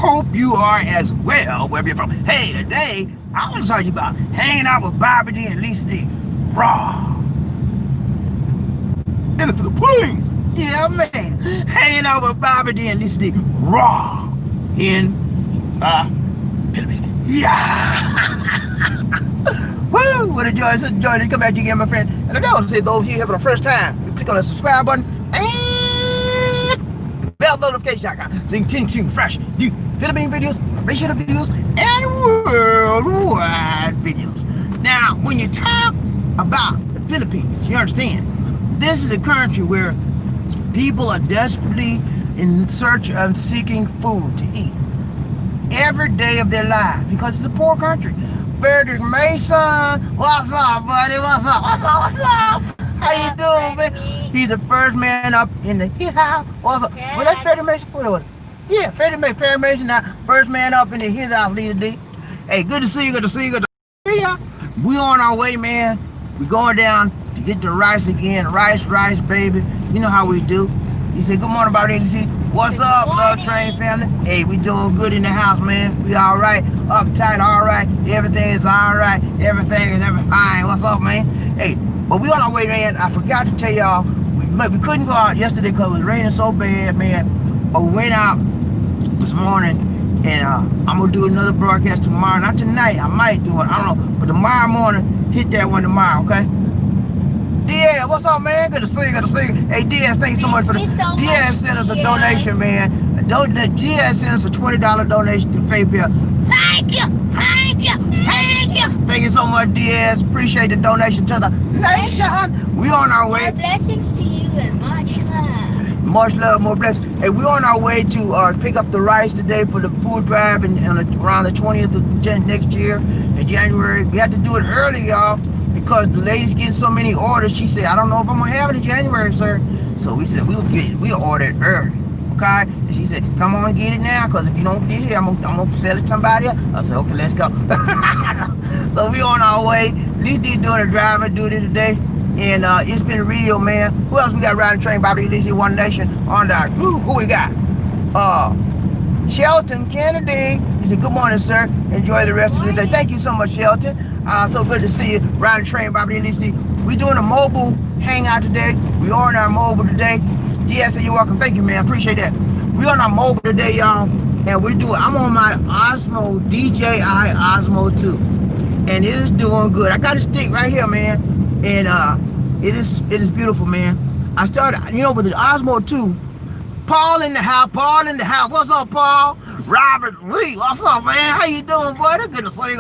hope you are as well, wherever you're from. Hey, today, I want to talk to you about hanging out with BobbieD and LisaD. Raw. In the Philippines. Yeah, man. Hanging out with BobbieD and LisaD. Raw. In Philippines. Yeah. Woo! What a joy. It's a joy to come back to you again, my friend. And I want to say, those of you here for the first time, you click on the subscribe button and bell notification icon so you can continue seeing fresh new Philippine videos, racial videos, and worldwide videos. Now, when you talk about the Philippines, you understand, this is a country where people are desperately in search of seeking food to eat every day of their lives because it's a poor country. Frederick Mason, what's up, buddy? What's up? What's up? What's up? How you doing, man? He's the first man up in his house. What's up? Was that Frederick Mason? What was it? Yeah, Frederick Mason, now first man up in his house, LisaD. Hey, good to see you. Good to see you. Good to see you. We on our way, man. We going down to get the rice again. Rice, baby. You know how we do. He said, good morning, BobbieD and LisaD. What's up, Love Train family? Hey, we doing good in the house, man. We all right, uptight, all right. Everything is all right. Everything is fine. What's up, man? Hey, but we on our way, man. I forgot to tell y'all, we couldn't go out yesterday because it was raining so bad, man. But we went out this morning, and I'm going to do another broadcast tomorrow. Not tonight. I might do it. I don't know. But tomorrow morning, hit that one tomorrow, okay? Diaz, what's up, man? Good to see you, good to see you. Hey, Diaz, thank you so much for the... Diaz sent us a donation, man. Diaz sent us a $20 donation to PayPal. Thank you, thank you, thank you. Thank you so much, Diaz. Appreciate the donation to the nation. We on our way. More blessings to you and much love. Much love, more blessings. Hey, we on our way to pick up the rice today for the food drive and around the 20th of next year in January. We had to do it early, y'all, because the lady's getting so many orders. She said, I don't know if I'm gonna have it in January, sir. So we said we'll order it early, okay? And she said, come on and get it now, because if you don't get it, I'm gonna sell it to somebody else. I said, okay, let's go. So we on our way. LisaD doing a driving duty today, and it's been real, man. Who else we got riding the train? BobbieD, LisaD, One Nation on the who we got? Shelton Kennedy. He said, good morning, sir. Enjoy the rest of the day. Thank you so much, Shelton. So good to see you. Riding the train, BobbieD and LisaD. We're doing a mobile hangout today. We are on our mobile today. DS, you're welcome. Thank you, man. Appreciate that. We're on our mobile today, y'all. And I'm on my Osmo, DJI Osmo 2. And it is doing good. I got a stick right here, man. And it is beautiful, man. I started, with the Osmo 2. Paul in the house. What's up, Paul? Robert Lee, what's up, man? How you doing, buddy? Good to see you.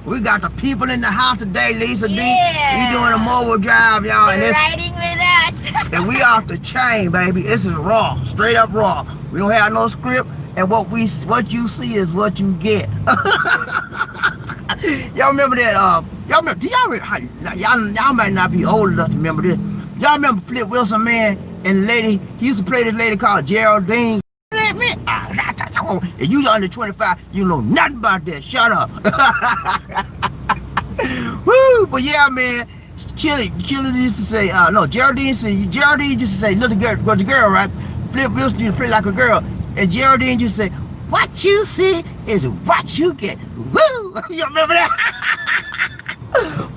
We got the people in the house today, LisaD. Yeah. We doing a mobile drive, y'all. And Riding with us. and we off the chain, baby. This is raw, straight up raw. We don't have no script, and what you see is what you get. Y'all remember that? Y'all might not be old enough to remember this. Y'all remember Flip Wilson, man? And the lady, he used to play this lady called Geraldine. If you under 25, you know nothing about that. Shut up. Woo! But yeah, man, Chili used to say, Geraldine used to say, little girl, was a girl, right? Flip Wilson used to play like a girl. And Geraldine used to say, what you see is what you get. Woo! You remember that?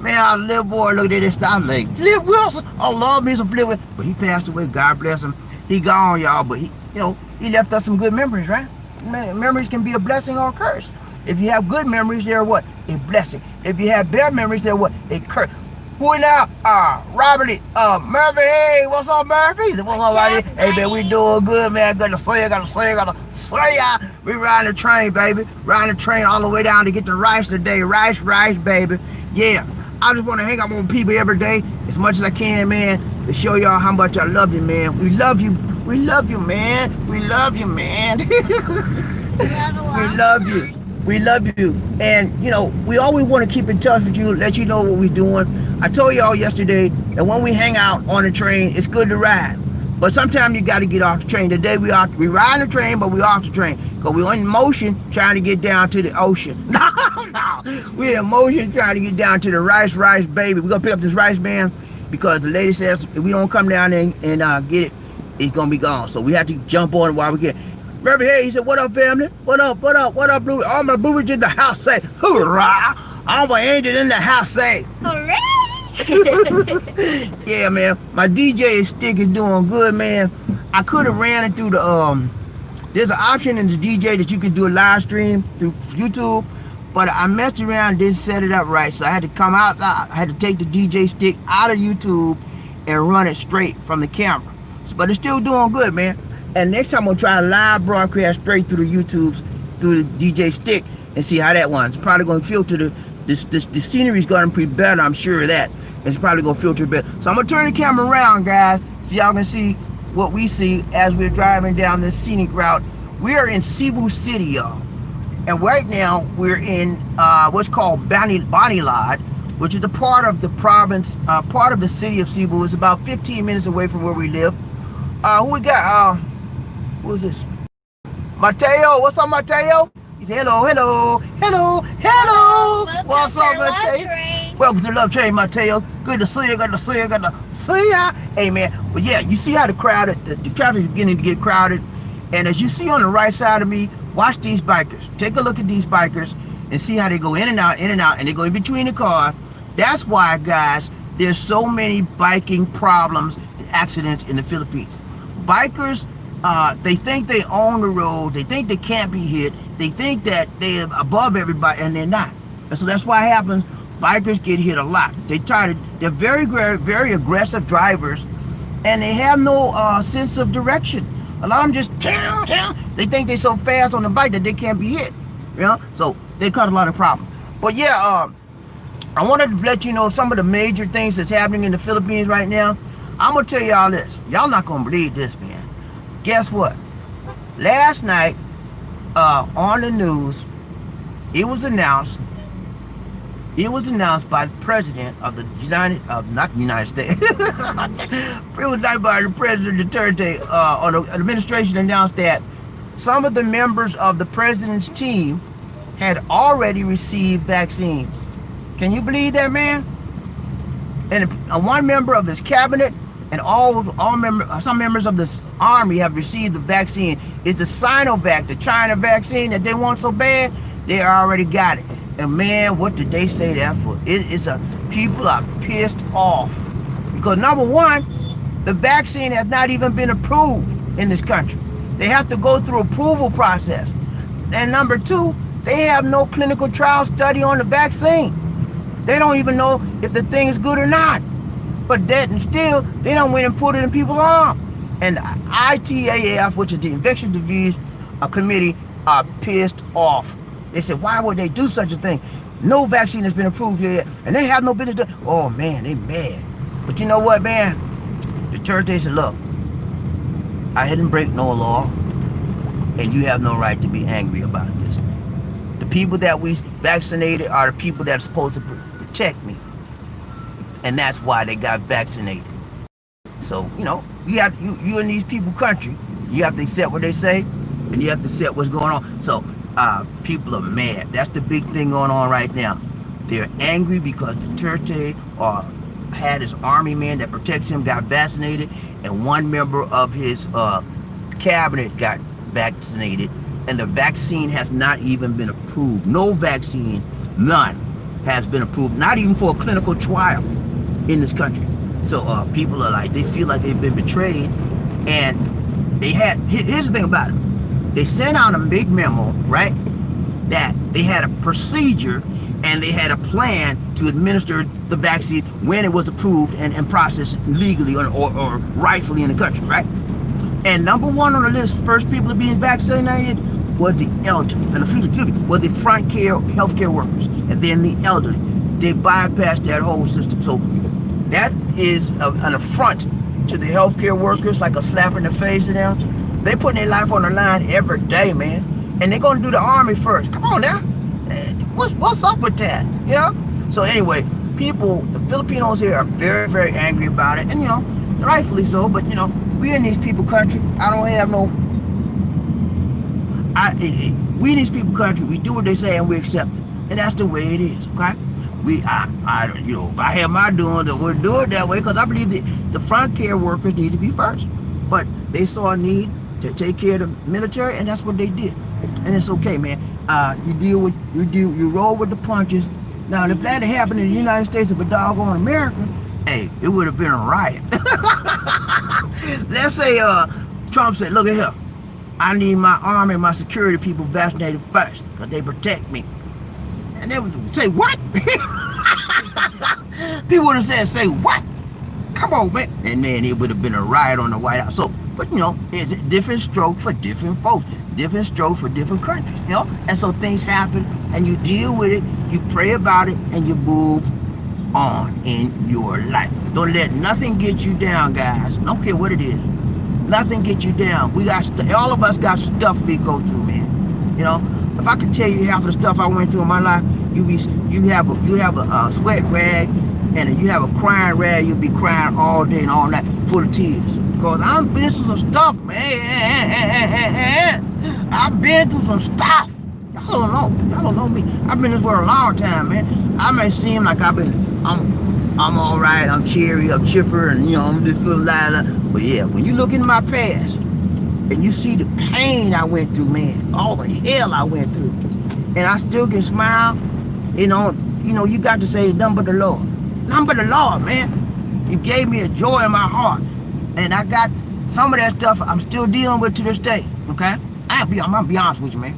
Man, our little boy looked at this stuff like, Flip Wilson, I love me some Flip Wilson. But he passed away, God bless him. He gone, y'all, but he left us some good memories, right? Man, memories can be a blessing or a curse. If you have good memories, they're what? A blessing. If you have bad memories, they're what? A curse. Who now? Robert Lee, Murphy, hey, what's up, Murphy? What's up, buddy? Hey, man, we doing good, man. Gotta say ya. We riding the train, baby. Riding the train all the way down to get the rice today. Rice, baby. Yeah, I just want to hang out with people every day as much as I can, man, to show y'all how much I love you, man. We love you, man. We love you, man. We love you. And, we always want to keep in touch with you, let you know what we're doing. I told y'all yesterday that when we hang out on the train, it's good to ride. But sometimes you got to get off the train. Today we ride the train, but we off the train. Because we're in motion trying to get down to the ocean. No. We're in motion trying to get down to the rice, baby. We're going to pick up this rice, man, because the lady says if we don't come down there and get it, it's going to be gone. So we have to jump on it while we can. Reverend Hayes said, what up, family? What up, Blue? All my blues in the house say, hoorah! All my angels in the house say, Hooray! yeah, man. My DJ stick is doing good, man. I could have ran it through the, there's an option in the DJ that you can do a live stream through YouTube, but I messed around and didn't set it up right, so I had to come out, I had to take the DJ stick out of YouTube and run it straight from the camera. But it's still doing good, man. And next time we'll try a live broadcast straight through the YouTubes, through the DJ stick, and see how that one's. It's probably going to filter the scenery's going to be better, I'm sure of that. It's probably going to filter better. So I'm going to turn the camera around, guys, so y'all can see what we see as we're driving down this scenic route. We are in Cebu City, y'all. And right now, we're in what's called Bannon, which is the part of the province, part of the city of Cebu. It's about 15 minutes away from where we live. Who we got? Who is this? Mateo. What's up, Mateo? He said, hello. What's up, Mateo? Welcome to Love Train, Mateo. Good to see you. Good to see ya. Hey, man. But yeah, you see how the traffic is beginning to get crowded. And as you see on the right side of me, watch these bikers. Take a look at these bikers and see how they go in and out, and they go in between the cars. That's why, guys, there's so many biking problems and accidents in the Philippines. Bikers, they think they own the road. They think they can't be hit. They think that they're above everybody, and they're not. And so that's why it happens. Bikers get hit a lot. They're very, very aggressive drivers, and they have no sense of direction. A lot of them just, they think they're so fast on the bike that they can't be hit. You know? So they cause a lot of problems. But yeah, I wanted to let you know some of the major things that's happening in the Philippines right now. I'm going to tell y'all this. Y'all not going to believe this, man. Guess what? Last night, on the news, it was announced by the president of the not the United States. It was announced by the president Duterte, or the administration announced that some of the members of the president's team had already received vaccines. Can you believe that, man? And one member of his cabinet and some members of the army have received the vaccine. It's the Sinovac, the China vaccine that they want so bad, they already got it. And man, what did they say that for? People are pissed off. Because number one, the vaccine has not even been approved in this country. They have to go through approval process. And number two, they have no clinical trial study on the vaccine. They don't even know if the thing is good or not. But that and still, they don't went and put it in people's arm. And ITAF, which is the Infectious Disease Committee, are pissed off. They said, why would they do such a thing? No vaccine has been approved here yet, and they have no business doing. Oh man, they mad. But you know what, man? The church, they said, look, I didn't break no law, and you have no right to be angry about this. The people that we vaccinated are the people that are supposed to protect me. And that's why they got vaccinated. So, you know, you in these people country, you have to accept what they say, and you have to accept what's going on. So, people are mad. That's the big thing going on right now. They're angry because Duterte had his army man that protects him got vaccinated, and one member of his cabinet got vaccinated, and the vaccine has not even been approved. No vaccine, none, has been approved, not even for a clinical trial in this country. So people are like, they feel like they've been betrayed, and here's the thing about it. They sent out a big memo, right, that they had a procedure and they had a plan to administer the vaccine when it was approved and processed legally or rightfully in the country, right? And number one on the list, first people to be vaccinated was the elderly, was the front care healthcare workers, and then the elderly. They bypassed that whole system. So that is an affront to the healthcare workers, like a slap in the face to them. They putting their life on the line every day, man. And they're gonna do the army first. Come on now. What's up with that? You know? So anyway, the Filipinos here are very, very angry about it. And you know, rightfully so, but you know, we in these people country. We in these people country, we do what they say and we accept it. And that's the way it is, okay? If I have my doing, then we'll do it that way, because I believe that the front care workers need to be first. But they saw a need to take care of the military, and that's what they did. And it's okay, man. You roll with the punches. Now, if that had happened in the United States of a doggone America, hey, it would have been a riot. Let's say Trump said, look at here, I need my army and my security people vaccinated first because they protect me. And they would say, what? People would have said, say what? Come on, man. And then it would have been a riot on the White House. So, but you know, it's a different stroke for different folks, different stroke for different countries, you know? And so things happen and you deal with it, you pray about it, and you move on in your life. Don't let nothing get you down, guys. Don't care what it is. Nothing get you down. We got all of us got stuff we go through, man. You know, if I could tell you half of the stuff I went through in my life, you have a sweat rag and you have a crying rag. You'll be crying all day and all night, full of tears. Because I've been through some stuff, man. I've been through some stuff. Y'all don't know me. I've been in this world a long time, man. I may seem like I'm all right, I'm cheery, I'm chipper, and you know, I'm just feeling light. But yeah, when you look into my past and you see the pain I went through, man, all the hell I went through, and I still can smile, you know, you got to say nothing but the Lord. Nothing but the Lord, man. He gave me a joy in my heart. And I got some of that stuff I'm still dealing with to this day, okay? I'm gonna be honest with you, man.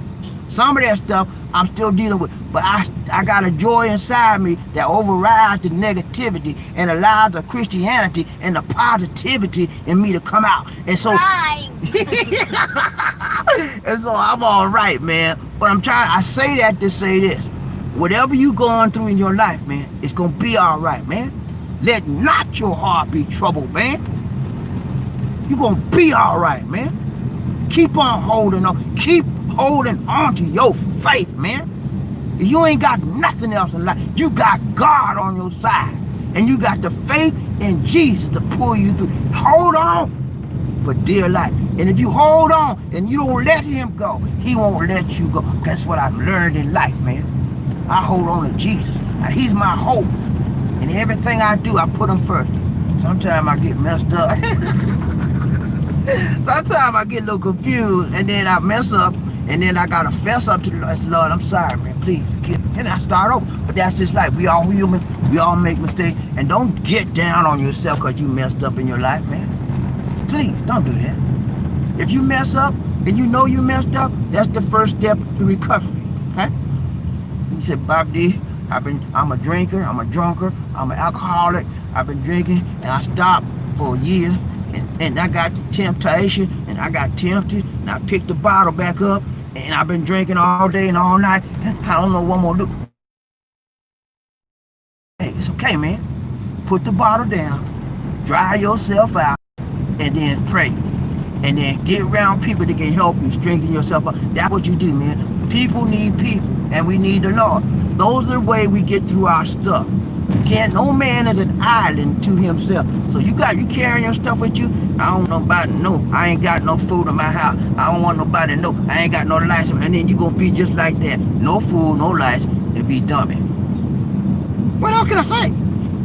Some of that stuff I'm still dealing with, but I got a joy inside me that overrides the negativity and allows the Christianity and the positivity in me to come out. And so, Right. and so I'm all right, man. But I say that to say this. Whatever you going through in your life, man, it's gonna be all right, man. Let not your heart be troubled, man. You're gonna be all right, man. Keep on holding on. Keep holding on to your faith, man. If you ain't got nothing else in life, you got God on your side. And you got the faith in Jesus to pull you through. Hold on for dear life. And if you hold on and you don't let him go, he won't let you go. That's what I've learned in life, man. I hold on to Jesus. Now, he's my hope. And everything I do, I put him first. Sometimes I get messed up. Sometimes I get a little confused, and then I mess up, and then I gotta fess up to the Lord. I say, Lord, I'm sorry, man. Please forgive me. And I start over. But that's just life. We all human. We all make mistakes. And don't get down on yourself because you messed up in your life, man. Please, don't do that. If you mess up and you know you messed up, that's the first step to recovery. Okay? You said, BobbieD, I'm a drinker, I'm a drunker, I'm an alcoholic. I've been drinking, and I stopped for a year. And I got temptation, and I got tempted, and I picked the bottle back up, and I've been drinking all day and all night. I don't know what I'm gonna do. Hey, it's okay, man. Put the bottle down, dry yourself out, and then pray. And then get around people that can help you strengthen yourself up. That's what you do, man. People need people, and we need the Lord. Those are the way we get through our stuff. No man is an island to himself. So you carrying your stuff with you. I don't want nobody to know. I ain't got no food in my house. I don't want nobody to know. I ain't got no lights. And then you gonna be just like that. No food, no lights, and be dummy. What else can I say?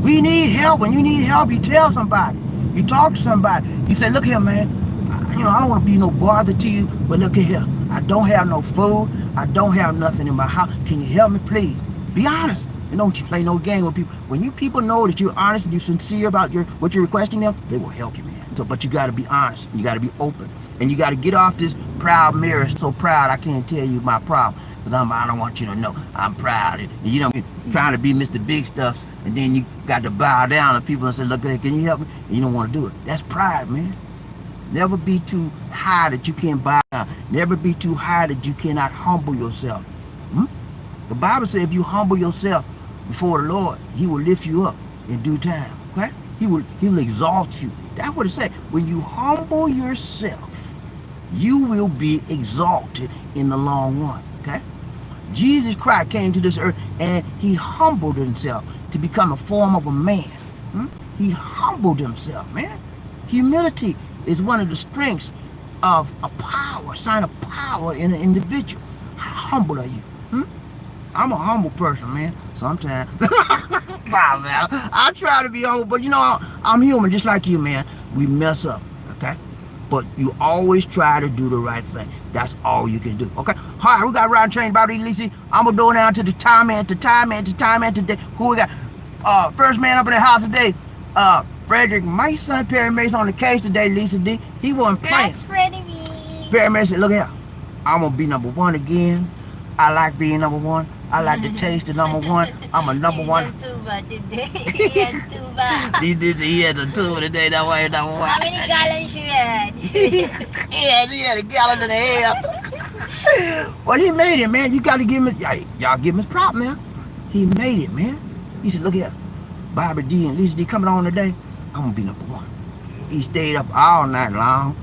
We need help. When you need help, you tell somebody. You talk to somebody. You say, look here, man. I don't want to be no bother to you, but look at here. I don't have no food. I don't have nothing in my house. Can you help me, please? Be honest. And don't you play no game with people. When you people know that you're honest and you're sincere about what you're requesting them, they will help you, man. So, but you got to be honest. And you got to be open. And you got to get off this proud mirror. So proud, I can't tell you my problem. Because I don't want you to know I'm proud. And you know, trying to be Mr. Big Stuff. And then you got to bow down to people and say, look, can you help me? And you don't want to do it. That's pride, man. Never be too high that you can't bow down. Never be too high that you cannot humble yourself. The Bible says if you humble yourself before the Lord, he will lift you up in due time. Okay? He will exalt you. That's what it says. When you humble yourself, you will be exalted in the long run. Okay? Jesus Christ came to this earth and he humbled himself to become a form of a man. He humbled himself, man. Humility is one of the strengths of a power, sign of power in an individual. How humble are you? I'm a humble person, man. Sometimes. Nah, man. I try to be humble, but I'm human just like you, man. We mess up, okay? but you always try to do the right thing. That's all you can do. Okay. All right, we got Ride and Train, BobbieD and LisaD. I'm gonna go down to the time man today. Who we got? First man up in the house today. Frederick, my son Perry Mason on the case today. LisaD. He wasn't playing. That's Freddie. Perry Mason, look here. I'm gonna be number one again. I like being number one. I like the taste of number one. I'm a number one. He has tuba. He has a tuba today. That's why he's number one. How many gallons you had? He had a gallon and a half. Well, he made it, man. You got to give him, y'all give him his prop, man. He made it, man. He said, look here, BobbieD and LisaD coming on today. I'm gonna be number one. He stayed up all night long.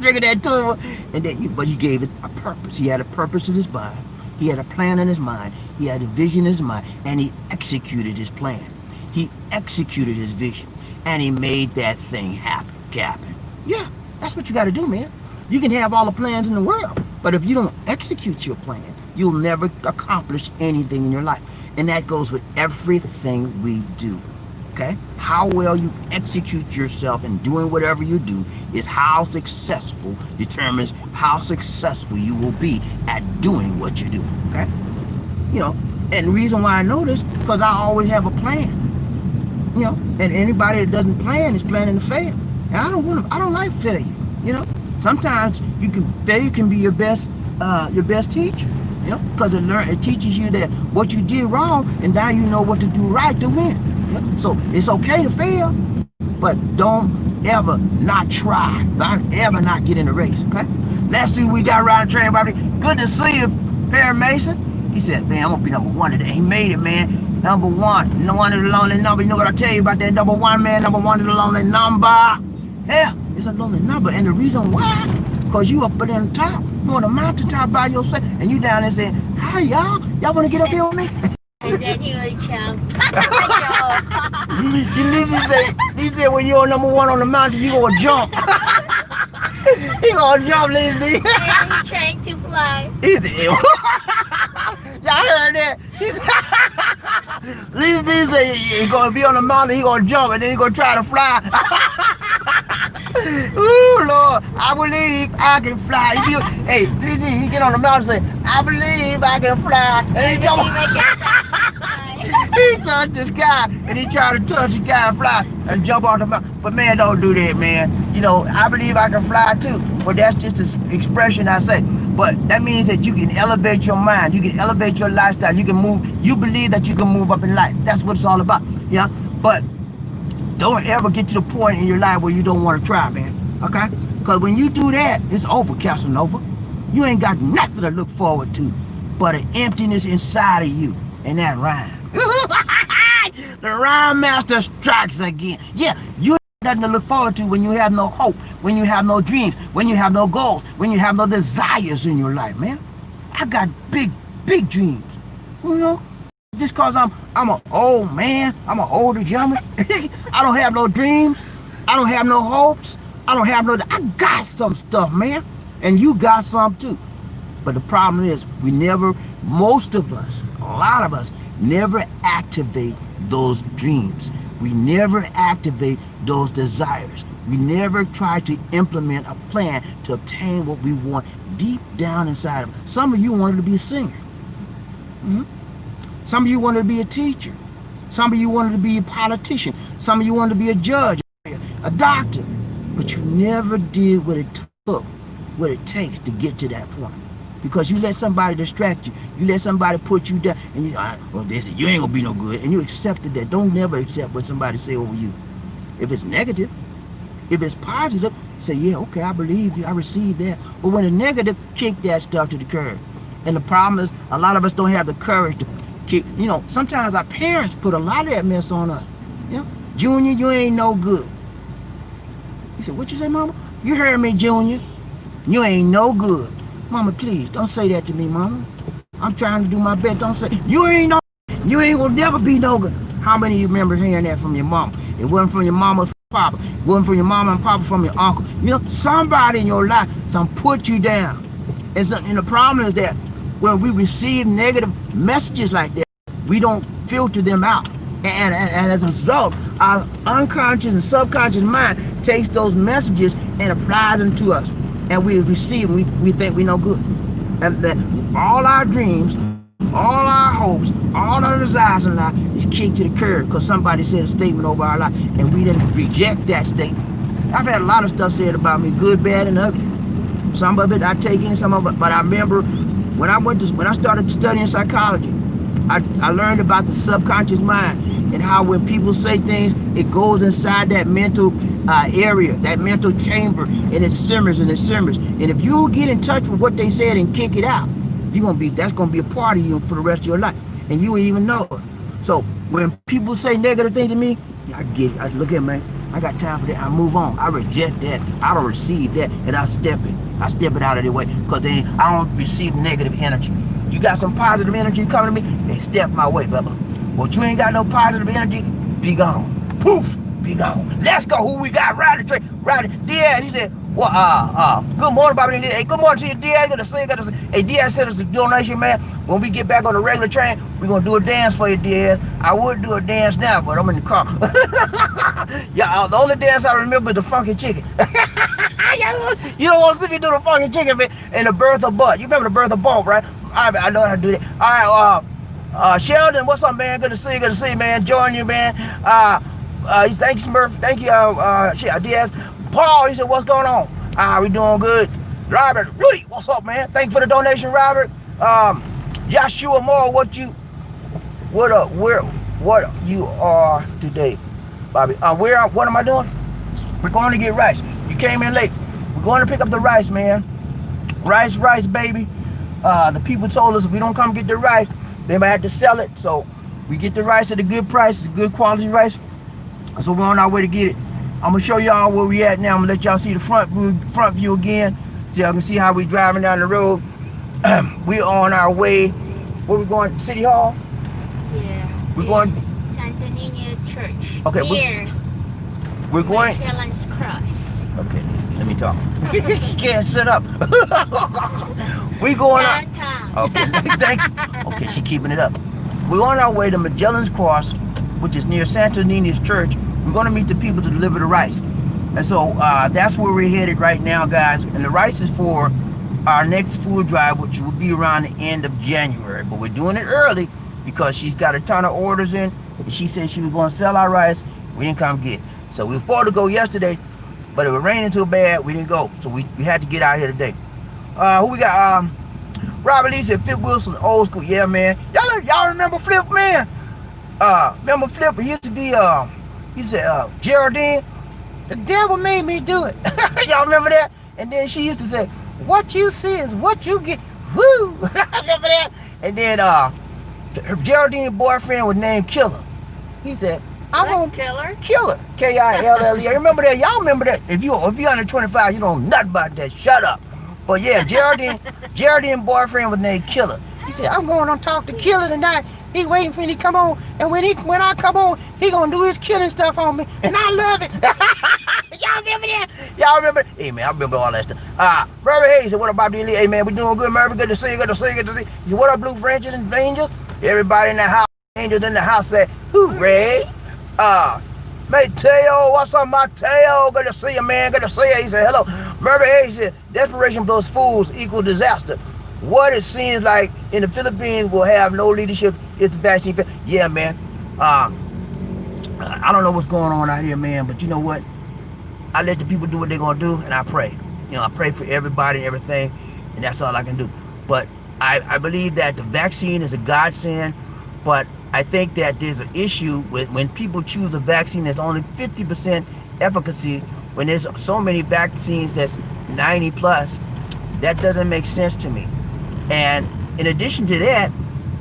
Drinking that tuba, and then, but he gave it a purpose. He had a purpose in his mind. He had a plan in his mind. He had a vision in his mind, and he executed his plan. He executed his vision, and he made that thing happen, Captain. Yeah, that's what you got to do, man. You can have all the plans in the world, but if you don't execute your plan, you'll never accomplish anything in your life. And that goes with everything we do. Okay? How well you execute yourself in doing whatever you do is how successful determines how successful you will be at doing what you do. Okay? You know, and the reason why I know this, because I always have a plan. You know, and anybody that doesn't plan is planning to fail. And I don't like failure. You know, sometimes failure can be your best teacher. You know, because it teaches you that what you did wrong, and now you know what to do right to win. You know? So it's okay to fail, but don't ever not try. Don't ever not get in the race. Okay. Let's see what we got Ride and Train, BobbieD. Good to see you, Perry Mason. He said, man, I'm gonna be number one today. He made it, man. Number one. No one is the lonely number. You know what I tell you about that number one, man? Number one is the lonely number. Hell, it's a lonely number, and the reason why, because you up there on the top. You on the mountaintop by yourself, and you down there saying, hi, y'all want to get up here with me? And then he would jump. He said, when you're number one on the mountain, you gonna jump. He gonna jump, LisaD. And he's trying to fly. He said, y'all heard that? He said, LisaD said, he gonna be on the mountain, he gonna jump, and then he gonna try to fly. Ooh, Lord, I believe I can fly. Hey, LisaD, he get on the mountain and say, I believe I can fly. And he jump. He touched the sky, and he tried to touch the sky and fly and jump off the mountain. But man, don't do that, man. You know, I believe I can fly too. But that's just an expression I say. But that means that you can elevate your mind. You can elevate your lifestyle. You can move. You believe that you can move up in life. That's what it's all about. Yeah. But don't ever get to the point in your life where you don't want to try, man. Okay? Because when you do that, it's over, Casanova. You ain't got nothing to look forward to but an emptiness inside of you. And that rhyme. The rhyme master strikes again. Yeah, you ain't nothing to look forward to when you have no hope, when you have no dreams, when you have no goals, when you have no desires in your life, man. I got big dreams. You know? Just cause I'm an old man, I'm an older gentleman. I don't have no dreams. I don't have no hopes. I got some stuff, man. And you got some too. But the problem is most of us, a lot of us, never activate those dreams. We never activate those desires. We never try to implement a plan to obtain what we want deep down inside of us. Some of you wanted to be a singer. Mm-hmm. Some of you wanted to be a teacher. Some of you wanted to be a politician. Some of you wanted to be a judge, a doctor. But you never did what it took, what it takes to get to that point. Because you let somebody distract you. You let somebody put you down. And you well, they say, you ain't going to be no good. And you accepted that. Don't never accept what somebody say over you. If it's negative, if it's positive, say, yeah, okay, I believe you. I received that. But when it's negative, kick that stuff to the curb. And the problem is, a lot of us don't have the courage to kick. You know, sometimes our parents put a lot of that mess on us. You know, Junior, you ain't no good. He said, what you say, Mama? You heard me, Junior. You ain't no good. Mama, please, don't say that to me, Mama. I'm trying to do my best. Don't say, you ain't gonna never be no good. How many of you remember hearing that from your mama? It wasn't from your mama, from your papa. It wasn't from your mama and papa, from your uncle. You know, somebody in your life, put you down. And the problem is that when we receive negative messages like that, we don't filter them out. And as a result, our unconscious and subconscious mind takes those messages and applies them to us. And we receive them, we think we know good. And that all our dreams, all our hopes, all our desires in life is kicked to the curb because somebody said a statement over our life and we didn't reject that statement. I've had a lot of stuff said about me, good, bad, and ugly. Some of it I take in, some of it, but I remember when I started studying psychology, I learned about the subconscious mind and how when people say things, it goes inside that mental area, that mental chamber, and it simmers and it simmers. And if you get in touch with what they said and kick it out, that's gonna be a part of you for the rest of your life, and you won't even know it. So when people say negative things to me, I get it. I look at man, I got time for that. I move on. I reject that. I don't receive that, and I step it out of the way because I don't receive negative energy. You got some positive energy coming to me, they step my way, Bubba. But you ain't got no positive energy, be gone. Poof, be gone. Let's go. Who we got? Riding the train. Riding. Diaz, he said, well, good morning, Bobby. Hey, good morning to you, Diaz. Gotta say. Hey, Diaz said it's a donation, man. When we get back on the regular train, we're gonna do a dance for you, Diaz. I would do a dance now, but I'm in the car. Yeah, the only dance I remember is the funky chicken. You don't want to see me do the funky chicken, man, and the birth of butt. You remember the birth of bump, right? I know how to do that. All right, Sheldon, what's up, man? Good to see you, man. Join you, man. Thanks, Murph. Thank you, Diaz. Paul, he said, what's going on? We doing good. Robert, really, what's up, man? Thank you for the donation, Robert. Joshua Moore, what you are today, Bobby? What am I doing? We're going to get rice. You came in late. We're going to pick up the rice, man. Rice, baby. The people told us if we don't come get the rice, they might have to sell it. So we get the rice at a good price. It's good quality rice. So we're on our way to get it. I'm gonna show y'all where we at now. I'm gonna let y'all see the front view again, so y'all can see how we driving down the road. We're on our way. Where we going? City Hall? Yeah. We're going Santo Niño Church. Okay. We're going. Miscellaneous Cross. Okay, let me talk. You can't shut up. We going downtown. Okay, thanks. Okay, she keeping it up. We're on our way to Magellan's Cross, which is near Santo Niño's Church. We're going to meet the people to deliver the rice. And so that's where we're headed right now, guys. And the rice is for our next food drive, which will be around the end of January. But we're doing it early because she's got a ton of orders in. And she said she was going to sell our rice. We didn't come get it. So we were supposed to go yesterday, but it was raining too bad. We didn't go. So we had to get out here today. Who we got? Robert Lee said Flip Wilson, old school. Yeah, man. Y'all remember Flip, man? Remember Flip? He used to be, he said, Geraldine, the devil made me do it. Y'all remember that? And then she used to say, what you see is what you get. Woo! Remember that? And then her Geraldine's boyfriend was named Killer. He said, I'm gonna Killer. Killer. K-I-L-L-E. Remember that? Y'all remember that? If you're under 25, you don't know nothing about that. Shut up. But yeah, Geraldine's boyfriend was named Killer. He said, I'm going to talk to Killer tonight. He waiting for me to come on, and when I come on, he gonna do his killing stuff on me, and I love it. Y'all remember that? Y'all remember? Hey man, I remember all that stuff. Brother Hayes said, what up, BobbieD and LisaD? Hey man, we doing good, Murphy. Good to see you. He said, what up, Blue Frenches and Angels? Everybody in the house, angels in the house said, hooray. Mateo, what's up, Mateo? Good to see you, man. Good to see you. He said, hello. Murphy Hayes said, desperation blows fools equal disaster. What it seems like in the Philippines will have no leadership if the vaccine fails. Yeah, man. I don't know what's going on out here, man, but you know what? I let the people do what they're gonna do, and I pray. You know, I pray for everybody and everything, and that's all I can do. But I believe that the vaccine is a godsend, but I think that there's an issue with when people choose a vaccine that's only 50% efficacy, when there's so many vaccines that's 90 plus. That doesn't make sense to me. And in addition to that,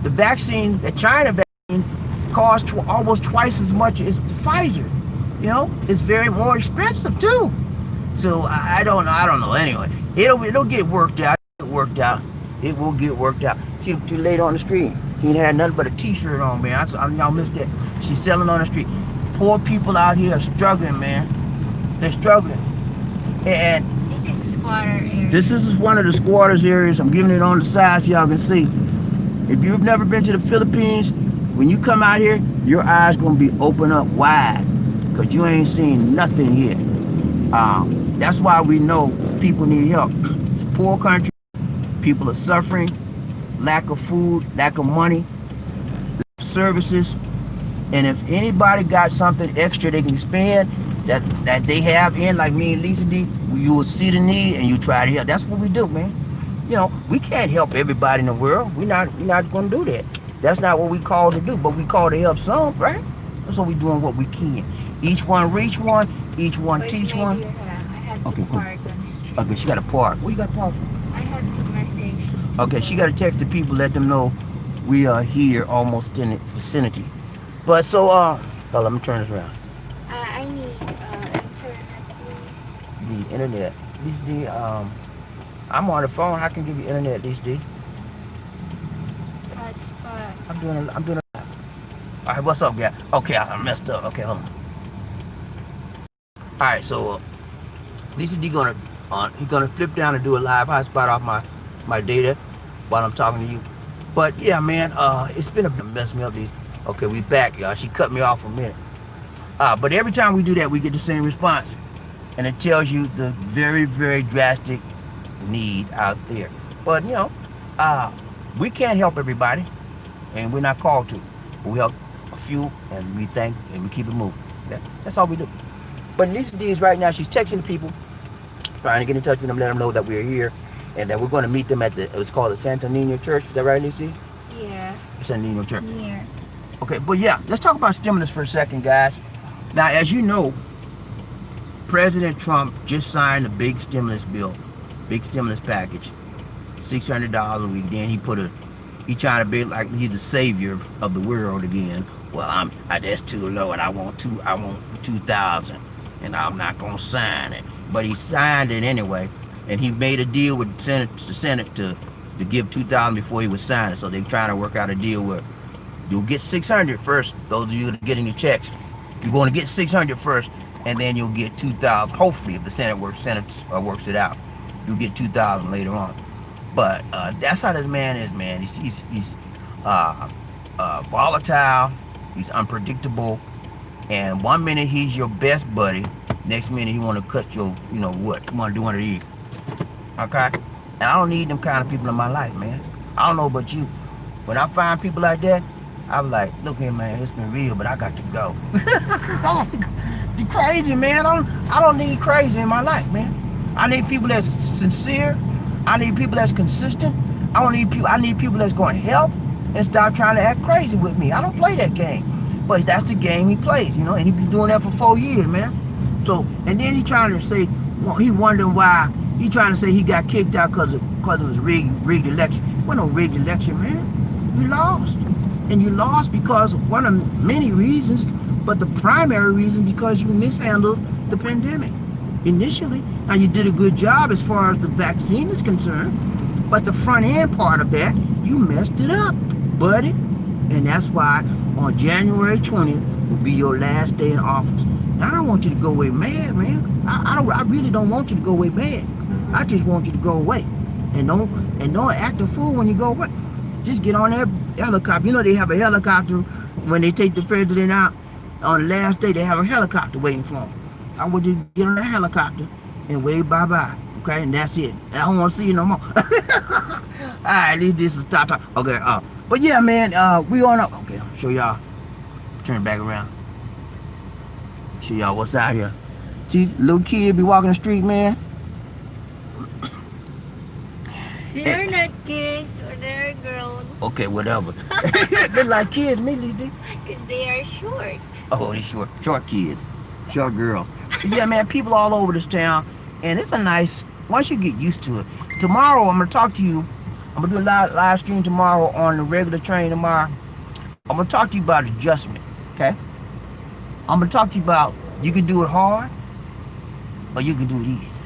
the vaccine, the China vaccine, costs almost twice as much as the Pfizer. You know, it's very more expensive too. So I don't know. Anyway, it'll get worked out. It will get worked out. She laid on the street. He had nothing but a t-shirt on, man. Y'all missed that. She's selling on the street. Poor people out here are struggling, man. They're struggling. And this is one of the squatters areas. I'm giving it on the side so y'all can see. If you've never been to the Philippines, when you come out here, your eyes gonna be open up wide. because you ain't seen nothing yet. That's why we know people need help. It's a poor country. People are suffering. Lack of food, lack of money, lack of services. And if anybody got something extra they can spend that they have in, like me and Lisa D, you will see the need and you try to help. That's what we do, man. You know, we can't help everybody in the world. We're not going to do that. That's not what we call to do, but we call to help some, right? So we're doing what we can. Each one reach one, each one teach one. I had to park on the street. Okay, she got to park. What you got to park for? I had to message. Okay, she got to text the people, let them know we are here almost in the vicinity. But so, hold on, let me turn this around. I need internet, please. You need internet. Lisa D, I'm on the phone. I can give you internet, Lisa D. Hotspot. I'm doing a. All right, what's up, guy? Okay, I messed up. Okay, hold on. All right, so Lisa D he's gonna flip down and do a live hotspot off my data while I'm talking to you. But yeah, man, it's been a mess me up these. Okay, we back, y'all. She cut me off for a minute. But every time we do that, we get the same response, and it tells you the very, very drastic need out there. But you know, we can't help everybody, and we're not called to. But we help a few, and we thank, and we keep it moving. That's all we do. But Lisa D is right now. She's texting people, trying to get in touch with them, let them know that we're here, and that we're going to meet them at it's called the Santa Nina Church. Is that right, Lisa? Yeah. Santa Nina Church. Here. Okay, but yeah, let's talk about stimulus for a second, guys. Now, as you know, President Trump just signed a big stimulus bill, big stimulus package, $600 a week. Then he trying to be like he's the savior of the world again. Well, that's too low, and I want 2,000, and I'm not gonna sign it. But he signed it anyway, and he made a deal with the Senate to give 2,000 before he was signing. So they're trying to work out a deal where you'll get 600 first. Those of you that are getting your checks, you're going to get 600 first, and then you'll get 2,000. Hopefully, if the Senate works it out, you'll get 2,000 later on. But that's how this man is, man. He's volatile. He's unpredictable. And one minute he's your best buddy, next minute he want to cut your, you know what? You want to do one of these. Okay? And I don't need them kind of people in my life, man. I don't know about you. When I find people like that, I'm like, look here, man, it's been real, but I got to go. You crazy, man. I don't need crazy in my life, man. I need people that's sincere. I need people that's consistent. I need people that's going to help and stop trying to act crazy with me. I don't play that game. But that's the game he plays, you know, and he been doing that for 4 years, man. So, and then he trying to say, well, he wondering why, he trying to say he got kicked out because it was rigged election. It wasn't no rigged election, man. You lost. And you lost because of one of many reasons, but the primary reason because you mishandled the pandemic initially. Now, you did a good job as far as the vaccine is concerned, but the front end part of that, you messed it up, buddy. And that's why on January 20th will be your last day in office. Now, I don't want you to go away mad, man. I really don't want you to go away mad. I just want you to go away. And don't act a fool when you go away. Just get on that helicopter. You know they have a helicopter when they take the president out. On the last day, they have a helicopter waiting for him. I want you to get on that helicopter and wave bye-bye. Okay, and that's it. I don't want to see you no more. All right, at least this is top. Okay, but yeah, man, we on up. Okay, I'll show y'all. Turn it back around. Show y'all what's out here. See, little kid be walking the street, man. They're not kids or they're girls. Okay, whatever. They're like kids, me, Lisa. Because they are short. Oh, these short kids, short girl. So yeah, man, people all over this town, and it's a nice. Once you get used to it. Tomorrow, I'm gonna talk to you. I'm gonna do a live stream tomorrow on the regular train tomorrow. I'm gonna talk to you about adjustment, okay? I'm gonna talk to you about you can do it hard, or you can do it easy.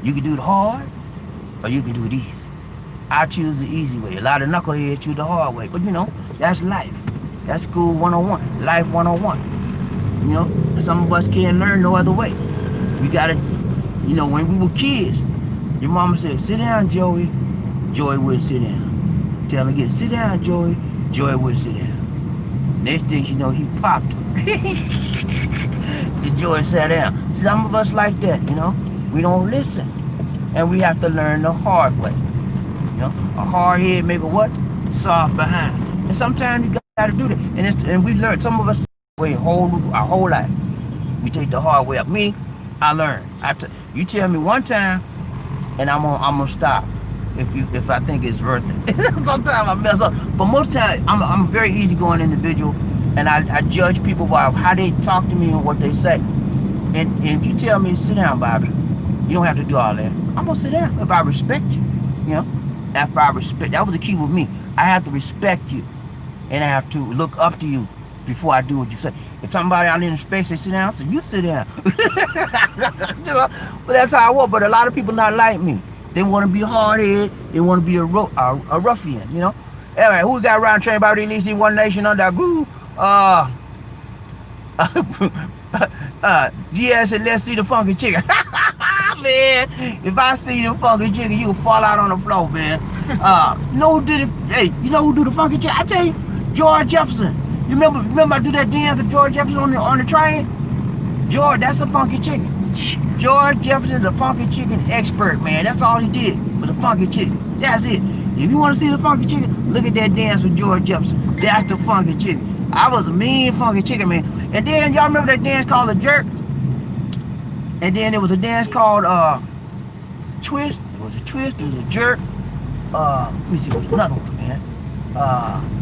You can do it hard, or you can do it easy. I choose the easy way. A lot of knuckleheads choose the hard way, but you know, that's life. That's school 101, life 101. You know, some of us can't learn no other way. We gotta, you know, when we were kids, your mama said, sit down, Joey. Joey wouldn't sit down. Tell him again, sit down, Joey. Joey wouldn't sit down. Next thing you know, he popped him. Joy sat down. Some of us like that, you know. We don't listen. And we have to learn the hard way. You know, a hard head make a what? Soft behind. And sometimes you got to do that. And we learn. Some of us wait our whole life. We take the hard way up. Me, I learned. You tell me one time, and I'm gonna stop. If I think it's worth it. Sometimes I mess up, but most times I'm a very easygoing individual, and I judge people by how they talk to me and what they say. And if you tell me sit down, Bobby, you don't have to do all that. I'm gonna sit down if I respect you. You know, after I respect. That was the key with me. I have to respect you, and I have to look up to you before I do what you say. If somebody I didn't respect say sit down, so you sit down. You know? But that's how I was. But a lot of people not like me. They want to be hard-headed. They want to be a ruffian, you know. Anyway, who we got around trained by the LisaD, one nation under our groove? GS said, let's see the funky chicken. Man, if I see the funky chicken, you'll fall out on the floor, man. You know who did it? Hey, you know who do the funky chicken? I tell you, George Jefferson. You remember I do that dance with George Jefferson on the train? George, that's a funky chicken. George Jefferson's a funky chicken expert, man. That's all he did with the funky chicken. That's it. If you want to see the funky chicken, look at that dance with George Jefferson. That's the funky chicken. I was a mean funky chicken, man. And then y'all remember that dance called the jerk? And then there was a dance called twist. There was a twist. There was a jerk. Let me see what's another one, man.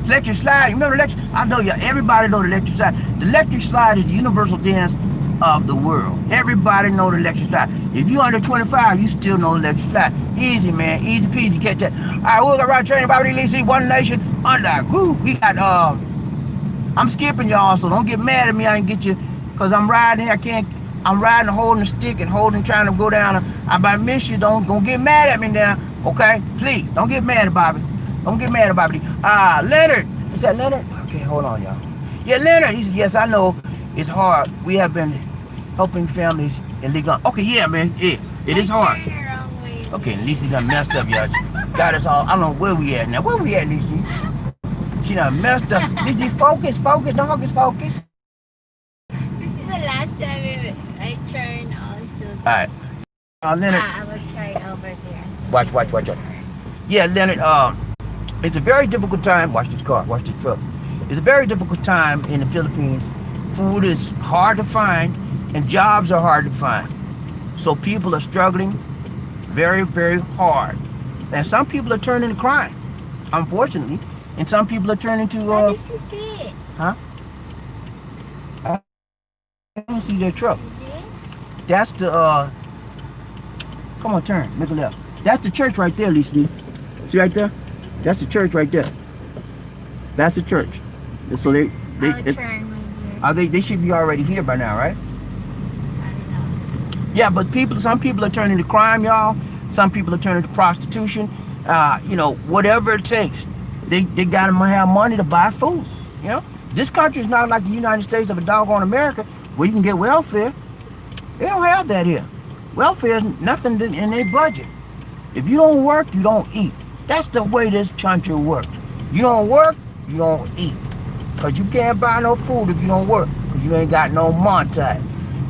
Electric slide. You remember electric? I know you. Everybody know the electric slide. The electric slide is the universal dance of the world. Everybody know the electric slide. If you under 25, you still know the electric slide. Easy, man. Easy peasy. Catch that. All right, we'll go right training BobbieD and LisaD, one nation under our groove. We got I'm skipping y'all, so don't get mad at me. I can get you, cause I'm riding here. I'm riding, holding the stick and trying to go down. I might miss you. Don't get mad at me now, okay? Please, don't get mad at Bobby. Don't get mad at Bobby. Leonard. Is that Leonard? Okay, hold on, y'all. Yeah, Leonard. He said, yes, I know it's hard. We have been helping families in legal. Okay, yeah, man. Yeah, it is hard. Okay, LisaD done messed up, y'all. Got us all. I don't know where we at now. Where we at, LisaD? She done messed up. LisaD, focus. Don't focus. This is the last time I turn also. All right. Leonard. I will try over there. Watch. Yeah, Leonard, it's a very difficult time. Watch this car. Watch this truck. It's a very difficult time in the Philippines. Food is hard to find, and jobs are hard to find. So people are struggling very, very hard. And some people are turning to crime, unfortunately. And some people are turning to... How did you see it? Huh? I don't see that truck. You see it? That's the... Come on, turn. Make a left. That's the church right there, LisaD. See right there? That's the church right there. That's the church. So they should be already here by now, right? I don't know. Yeah, but some people are turning to crime, y'all. Some people are turning to prostitution. You know, whatever it takes. They gotta have money to buy food. You know, this country is not like the United States of a doggone America where you can get welfare. They don't have that here. Welfare is nothing in their budget. If you don't work, you don't eat. That's the way this country works. You don't work, you don't eat. Because you can't buy no food if you don't work. Because you ain't got no money.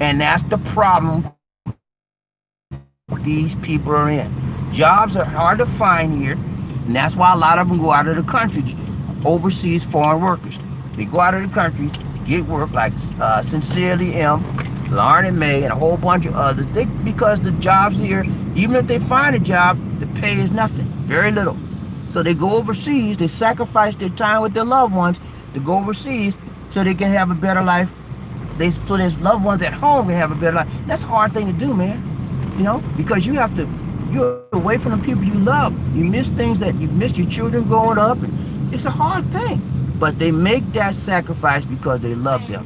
And that's the problem these people are in. Jobs are hard to find here. And that's why a lot of them go out of the country. Overseas foreign workers. They go out of the country to get work like Sincerely M, Lauren and May, and a whole bunch of others. Because the jobs here, even if they find a job, the pay is nothing. Very little. So they go overseas, they sacrifice their time with their loved ones to go overseas so they can have a better life. So their loved ones at home can have a better life. That's a hard thing to do, man. You know, because you're away from the people you love. You miss things that you missed your children growing up. And it's a hard thing. But they make that sacrifice because they love them.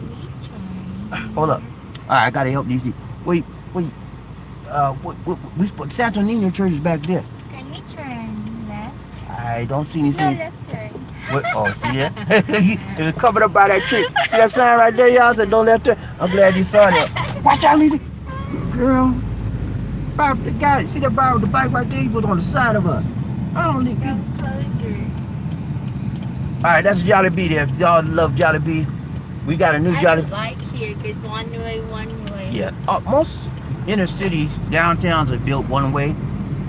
Hold up. All right, I gotta help these. Wait. Santo Nino Church is back there. Can we turn left? I don't see anything. No, left turn. What? Oh, see that? It was covered up by that tree. See that sign right there, y'all? Said don't left turn. I'm glad you saw that. Watch out, LisaD. Girl. Bob, they got it. See that bar with the bike right there? He was on the side of her. I don't need good. Closer. All right, that's Jollibee there. If y'all love Jollibee, we got a new Jollibee. I like here because one way, one way. way. Yeah, most inner cities, downtowns are built one way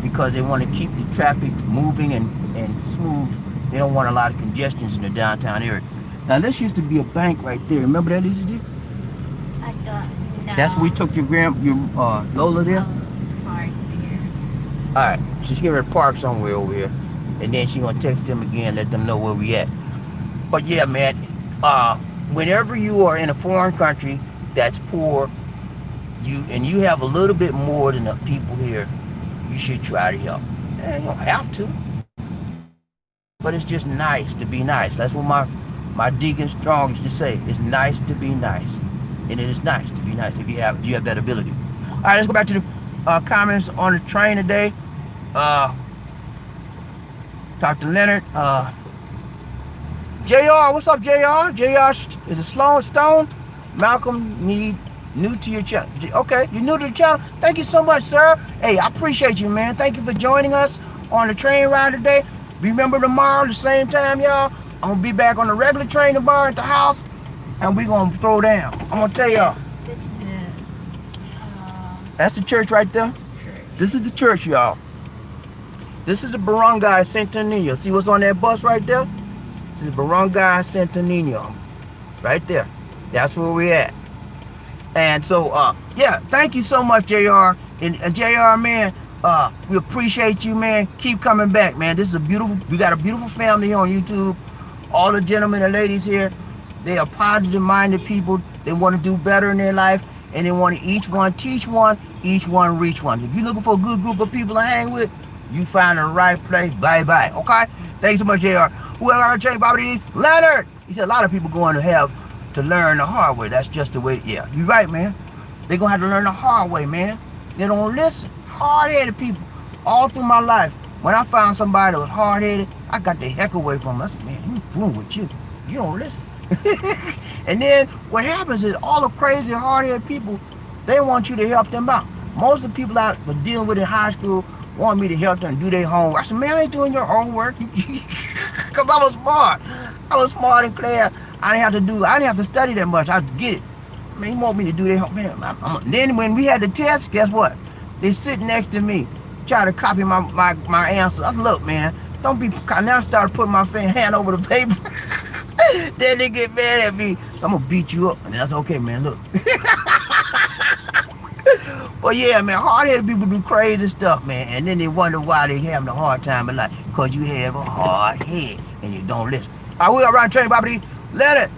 because they want to keep the traffic moving and smooth. They don't want a lot of congestions in the downtown area. Now this used to be a bank right there. Remember that, LisaD? I don't know. That's where we took your Lola there? Park there. Alright, she's getting ready to park somewhere over here. And then she's gonna text them again, let them know where we at. But yeah, man, whenever you are in a foreign country that's poor, you have a little bit more than the people here, you should try to help. You don't have to, but it's just nice to be nice. That's what my Deacon Strong used to say. It's nice to be nice, and it is nice to be nice if you have that ability. All right, let's go back to the comments on the train today. Talk to Leonard. JR, what's up, JR? JR is a Stone. Malcolm new to your channel. Okay, you're new to the channel. Thank you so much, sir. Hey, I appreciate you, man. Thank you for joining us on the train ride today. Remember tomorrow, the same time, y'all, I'm gonna be back on the regular train tomorrow at the house, and we gonna throw down. I'm gonna tell y'all. That's the church right there. This is the church, y'all. This is the Barangay Santo Niño. See what's on that bus right there? This is Barangay Santo Niño. Right there. That's where we're at. And so, yeah, thank you so much, JR. And JR, man, we appreciate you, man. Keep coming back, man. This is we got a beautiful family here on YouTube. All the gentlemen and ladies here, they are positive-minded people. They want to do better in their life, and they want to each one teach one, each one reach one. If you're looking for a good group of people to hang with, you find the right place. Bye-bye, okay? Thanks so much, JR. Whoever I trained, BobbieD, Leonard. He said a lot of people going to have to learn the hard way. That's just the way. Yeah, you're right, man. They're going to have to learn the hard way, man. They don't listen. Hard-headed people. All through my life, when I found somebody that was hard-headed, I got the heck away from them. I said, man, I'm fooling with you. You don't listen. And then what happens is all the crazy, hard-headed people, they want you to help them out. Most of the people I was dealing with in high school want me to help them do their homework. I said, man, I ain't doing your homework. Because I was smart. I was smart and clear. I didn't have to study that much. I get it. I mean, he want me to do their homework. Man, then when we had the test, guess what? They sit next to me, try to copy my answers. I said, look, man, don't be. Now I started putting my hand over the paper. Then they get mad at me. So I'm gonna beat you up. And that's okay, man. Look. But yeah, man, hard-headed people do crazy stuff, man. And then they wonder why they having a hard time in life. Because you have a hard head and you don't listen. All right, we got around train, BobbieD. Leonard.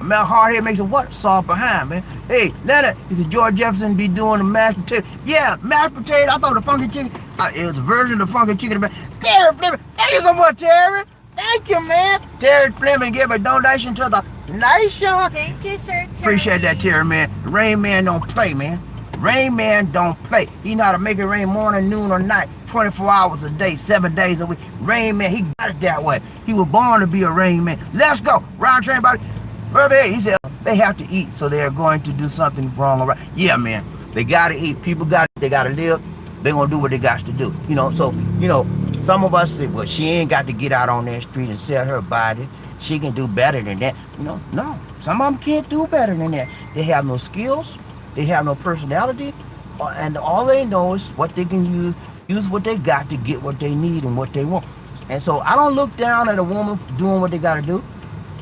Man, hard head makes a what? Soft behind, man. Hey, Leonard, he said George Jefferson be doing the mashed potato. Yeah, mashed potato. I thought the funky chicken. It was a version of the funky chicken. Terry Fleming. Thank you so much, Terry. Thank you, man. Terry Fleming gave a donation to the nation. Thank you, sir, Terry. Appreciate that, Terry, man. The Rain Man don't play, man. Rain Man don't play. He know how to make it rain morning, noon, or night, 24 hours a day, 7 days a week. Rain Man, he got it that way. He was born to be a Rain Man. Let's go. Round train, BobbieD. He said they have to eat, so they're going to do something wrong or right. Yeah, man. They gotta eat. People they gotta live. They're gonna do what they got to do. So some of us say, well, she ain't got to get out on that street and sell her body. She can do better than that. No. Some of them can't do better than that. They have no skills. They have no personality, and all they know is what they can use what they got to get what they need and what they want. And so I don't look down at a woman doing what they got to do,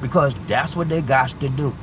because that's what they got to do.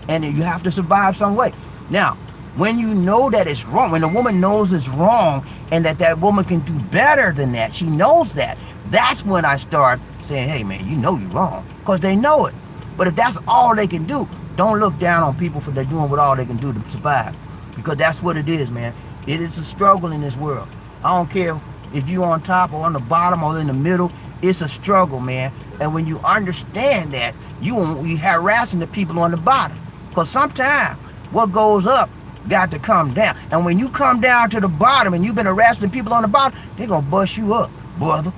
And you have to survive some way. Now, when you know that it's wrong, when a woman knows it's wrong and that woman can do better than that, she knows that, that's when I start saying, hey, man, you know you're wrong, because they know it. But if that's all they can do, don't look down on people for they're doing what all they can do to survive, because that's what it is, man. It is a struggle in this world. I don't care if you're on top or on the bottom or in the middle. It's a struggle, man. And when you understand that, you won't be harassing the people on the bottom, because sometimes what goes up got to come down. And when you come down to the bottom and you've been harassing people on the bottom, they're gonna bust you up, brother.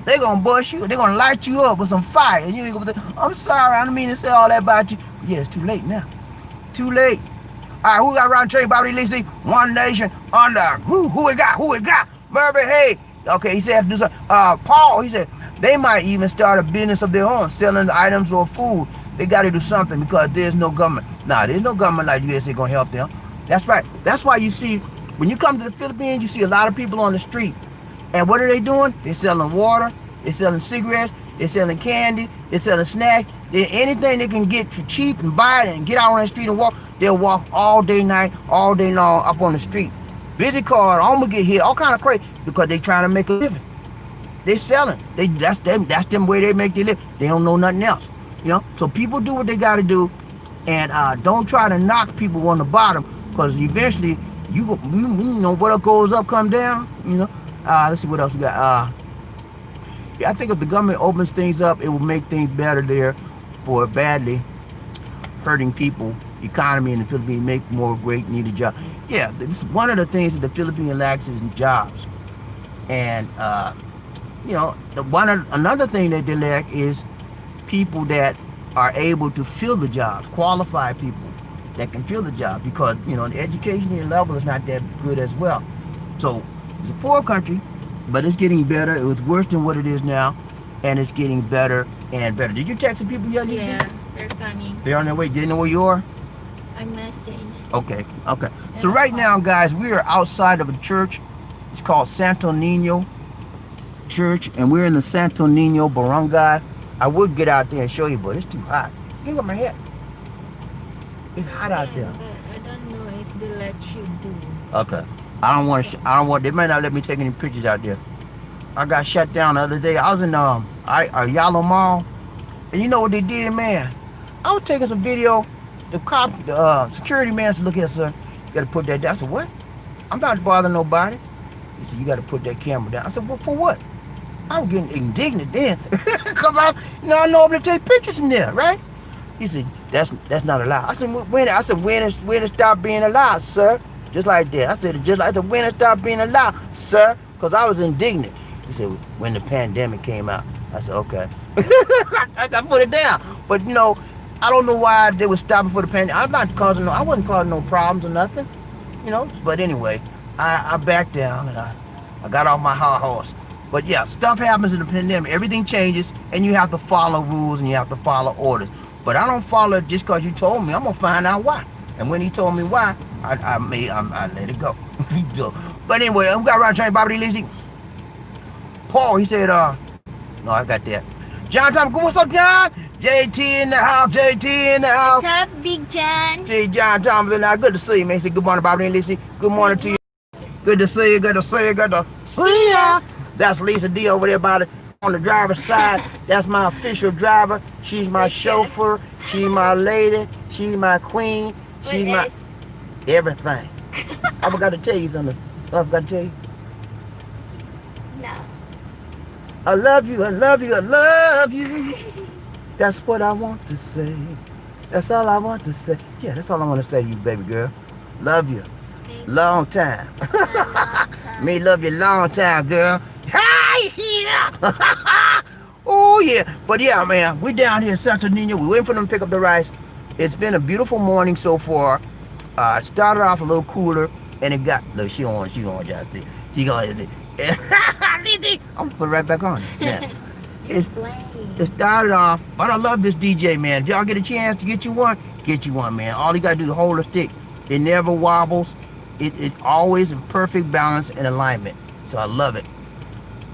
They're gonna bust you. They're gonna light you up with some fire. And you ain't gonna say, I'm sorry, I don't mean to say all that about you. But yeah, it's too late now. Too late. All right, who got around train, BobbieD, LisaD? One nation under. Who we got? Murphy, hey. Okay, he said do something. Paul, he said they might even start a business of their own, selling items or food. They got to do something because there's no government. Nah, there's no government like the USA gonna help them. That's right. That's why you see, when you come to the Philippines, you see a lot of people on the street. And what are they doing? They're selling water, they're selling cigarettes, they're selling candy, they're selling snacks. Anything they can get for cheap and buy it and get out on the street and walk, they'll walk all day, night, all day long up on the street. Busy cars, almost get hit, all kind of crazy, because they trying to make a living. They selling. That's them way they make their living. They don't know nothing else. You know? So people do what they gotta do, and don't try to knock people on the bottom, because eventually you know what goes up come down. You know. Let's see what else we got. Yeah, I think if the government opens things up, it will make things better there for badly hurting people. Economy in the Philippines, make more great needed jobs. Yeah, this is one of the things that the Philippines lacks is jobs. And you know, another thing that they lack is people that are able to fill the jobs, qualified people that can fill the job, because you know the education level is not that good as well. So it's a poor country, but it's getting better. It was worse than what it is now, and it's getting better and better. Did you text the people yet? Yeah, they're coming. They're on their way. Didn't know where you are? I messaged. Okay. So right now, guys, we are outside of a church. It's called Santo Nino Church, and we're in the Santo Nino barangay. I would get out there and show you, but it's too hot. Look at my head. It's hot out there. I don't know if they let you do. Okay. I don't want. They might not let me take any pictures out there. I got shut down the other day. I was in a Yellow Mall, and you know what they did, man? I was taking some video. The security man said, "Look here, sir. You got to put that down." I said, "What? I'm not bothering nobody." He said, "You got to put that camera down." I said, "Well, for what?" I was getting indignant then, because I know able to take pictures in there, right? He said, "That's not allowed." I said, "When?" When it stop being allowed, sir? Just like that. I said, when it stop being allowed, sir? Because I was indignant. He said, "When the pandemic came out." I said, "Okay." I put it down. But you know, I don't know why they were stopping for the pandemic. I wasn't causing no problems or nothing, you know. But anyway, I backed down and I got off my high horse. But yeah, stuff happens in the pandemic. Everything changes, and you have to follow rules and you have to follow orders. But I don't follow it just because you told me. I'm gonna find out why. And when he told me why, I let it go. But anyway, we got right train, BobbieD and LisaD. Paul, he said, no, I got that. John Thomas, what's up, John? JT in the house, JT in the house. What's up, Big John? J. John Thomas in there. Good to see you, man. He said, good morning, BobbieD and LisaD. Good morning to you. Good to see you, good to see you, good to see ya. That's Lisa D over there by on the driver's side. That's my official driver. She's my chauffeur. She's my lady. She's my queen. She's my everything. I forgot to tell you something. I forgot to tell you. No. I love you, I love you, I love you. That's what I want to say. That's all I want to say. Yeah, that's all I want to say to you, baby girl. Love you. Long time. Me love you long time, girl. Hi, yeah. Oh, yeah. But yeah, man, we're down here in Santo Nino. We're waiting for them to pick up the rice. It's been a beautiful morning so far. It started off a little cooler, and it got, look, she on, y'all see. She gonna see. I'm gonna put it right back on. Yeah. It started off, but I love this DJ, man. If y'all get a chance to get you one, man. All you gotta do is hold the stick. It never wobbles. It always in perfect balance and alignment. So I love it.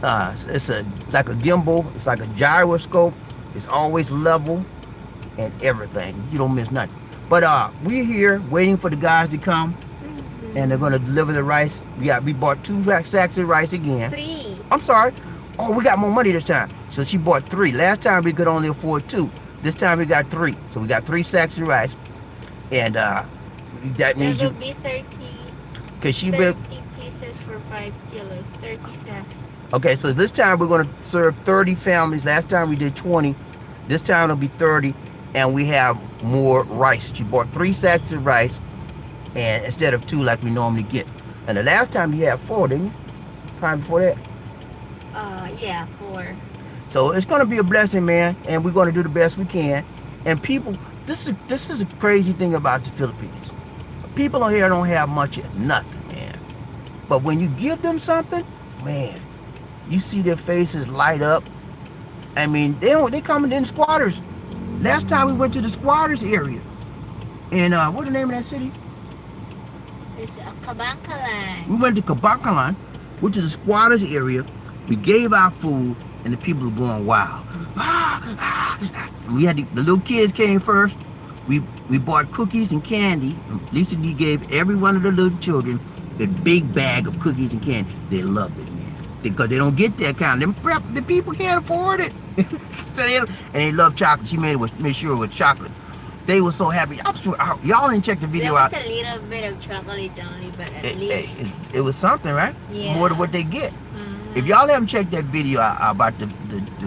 It's like a gimbal. It's like a gyroscope. It's always level and everything. You don't miss nothing. But we're here waiting for the guys to come, and they're gonna deliver the rice. We bought 2 sacks of rice again. 3. I'm sorry. Oh, we got more money this time. So she bought 3. Last time we could only afford 2. This time we got 3. So we got 3 sacks of rice, and that means That will be 30. Cause she 30 pieces for 5 kilos. 30 sacks. Okay, so this time we're gonna serve 30 families. Last time we did 20. This time it'll be 30, and we have more rice. She bought 3 sacks of rice, and instead of 2 like we normally get. And the last time you had 4, didn't you? Time before that. Yeah, 4. So it's gonna be a blessing, man, and we're gonna do the best we can. And people, this is a crazy thing about the Philippines. People on here don't have much of nothing, man. But when you give them something, man, you see their faces light up. I mean, they coming in squatters. Last time we went to the squatters area, And what's the name of that city? It's a Kabangkalan. We went to Kabakalan, which is a squatters area. We gave our food, and the people were going wild. We had the little kids came first. We bought cookies and candy. Lisa D gave every one of the little children a big bag of cookies and candy. They loved it, man, because they don't get that kind. The people can't afford it. And they love chocolate. She made sure it was chocolate. They were so happy. I'm sure y'all didn't check the video out. There was a little bit of chocolate only, but at least it was something, right? Yeah. More than what they get. If y'all haven't checked that video out about the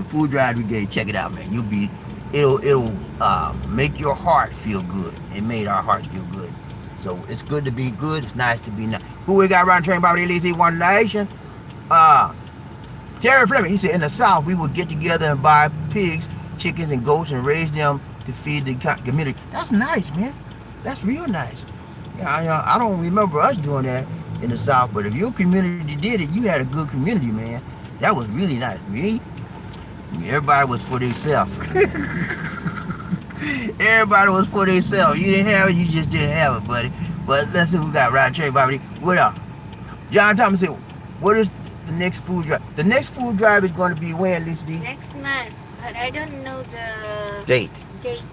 food drive we gave, check it out, man. It'll make your heart feel good. It made our hearts feel good. So it's good to be good. It's nice to be nice. Who we got around train BobbieD and LisaD One Nation? Terry Fleming, he said in the South we would get together and buy pigs, chickens, and goats and raise them to feed the community. That's nice, man. That's real nice. Yeah, I don't remember us doing that in the South, but if your community did it, you had a good community, man. That was really nice. Me, everybody was for themselves. Everybody was for themselves. You didn't have it, you just didn't have it, buddy. But let's see who we got right train BobbieD. What up? John Thomas said, what is the next food drive? The next food drive is going to be when, Lisa D? next month. But I don't know the date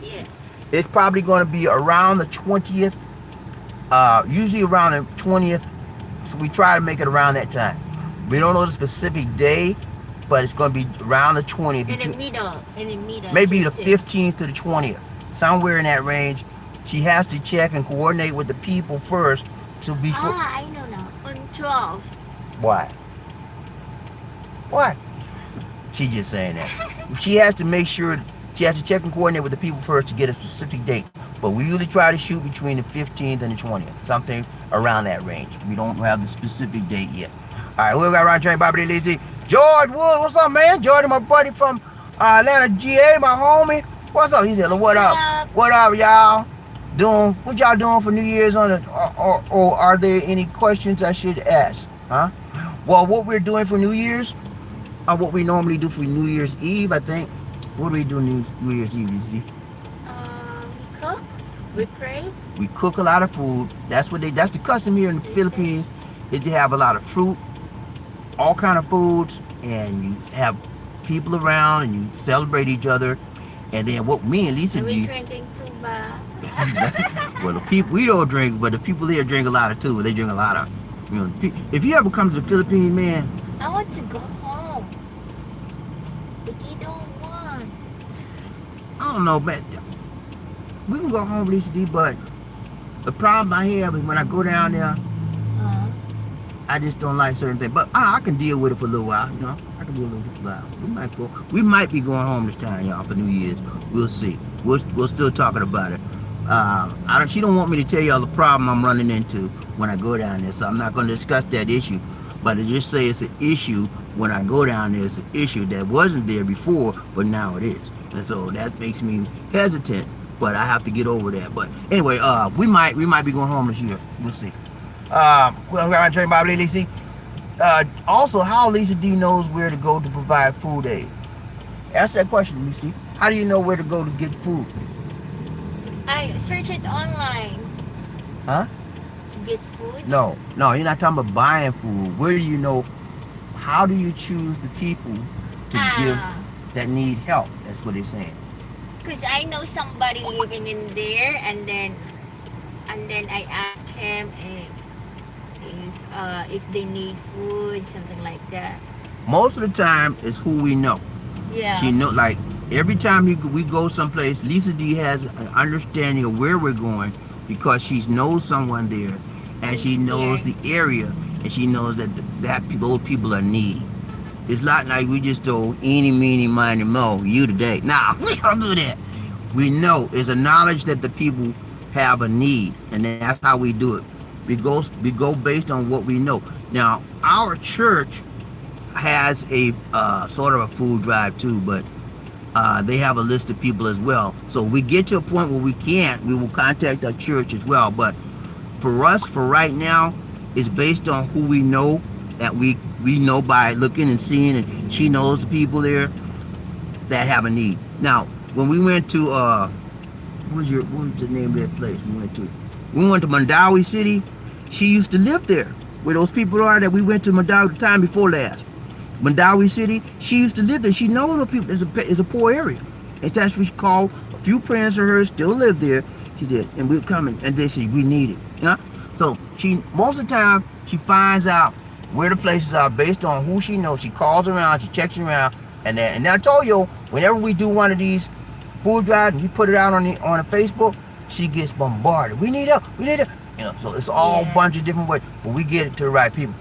yet. It's probably going to be around the 20th. Usually around the 20th. So we try to make it around that time. We don't know the specific day, but it's going to be around the 20th. In the middle. Maybe the 15th to the 20th. Somewhere in that range. She has to check and coordinate with the people first. So before. I know now. On 12. Why? She just saying that. She has to make sure, she has to check and coordinate with the people first to get a specific date. But we usually try to shoot between the 15th and the 20th. Something around that range. We don't have the specific date yet. Alright, we got around train BobbieD and LisaD. George Wood, what's up, man? George, my buddy from Atlanta, GA, my homie. What's up? He said, what up? What up, y'all? What y'all doing for New Year's or are there any questions I should ask? Huh? Well, what we're doing for New Year's, what we normally do for New Year's Eve, I think. What do we do New Year's Eve, Lisa? We cook, we pray. We cook a lot of food. That's the custom here in the Philippines, is to have a lot of fruit, all kind of foods, and you have people around and you celebrate each other. And then what me and Lisa do. We drinking tuba. Well, the people, we don't drink, but the people here drink a lot of tuba. They drink a lot of, if you ever come to the Philippines, man. I want to go home. But you don't want. I don't know, man. We can go home, Lisa D, but the problem I have is when I go down there, I just don't like certain things. But I can deal with it for a little while, I can deal with it for a while. We might be going home this time, y'all, for New Year's. We'll see. We're still talking about it. She don't want me to tell y'all the problem I'm running into when I go down there, so I'm not going to discuss that issue. But I just say it's an issue when I go down there. It's an issue that wasn't there before, but now it is. And so that makes me hesitant, but I have to get over that. But anyway, we might be going home this year. We'll see. Well, we're going to train BobbieD and LisaD. Also, how Lisa D knows where to go to provide food aid. Ask that question, Lisa. How do you know where to go to get food? I search it online. Huh? To get food? No, you're not talking about buying food. Where do you know? How do you choose the people to give that need help? That's what they're saying. Because I know somebody living in there, and then I ask him if they need food, something like that. Most of the time, it's who we know. Yeah. She know, like every time we go someplace, Lisa D has an understanding of where we're going because she knows someone there, and she knows the area, and she knows that those people are needy. It's not like we just told eeny, meeny, miny, mo, you today. Nah, we don't do that. We know it's a knowledge that the people have a need, and that's how we do it. We go based on what we know. Now, our church has a sort of a food drive too, but they have a list of people as well. So we get to a point where we can't, we will contact our church as well. But for us, for right now, it's based on who we know, that we know by looking and seeing, and she knows the people there that have a need. Now, when we went to what was the name of that place we went to? We went to Mandawi City. She used to live there, where those people are that we went to Mandawi the time before last. Mandawi City, she used to live there. She knows the people. It's a poor area. And that's what she called. A few friends of hers still live there. She did, and we're coming. And they said we need it. Yeah. So she most of the time she finds out where the places are based on who she knows. She calls around, she checks around, and I told you, whenever we do one of these food drives and we put it out on the Facebook, she gets bombarded. We need help. We need help. You know, so it's all a bunch of different ways, but we get it to the right people.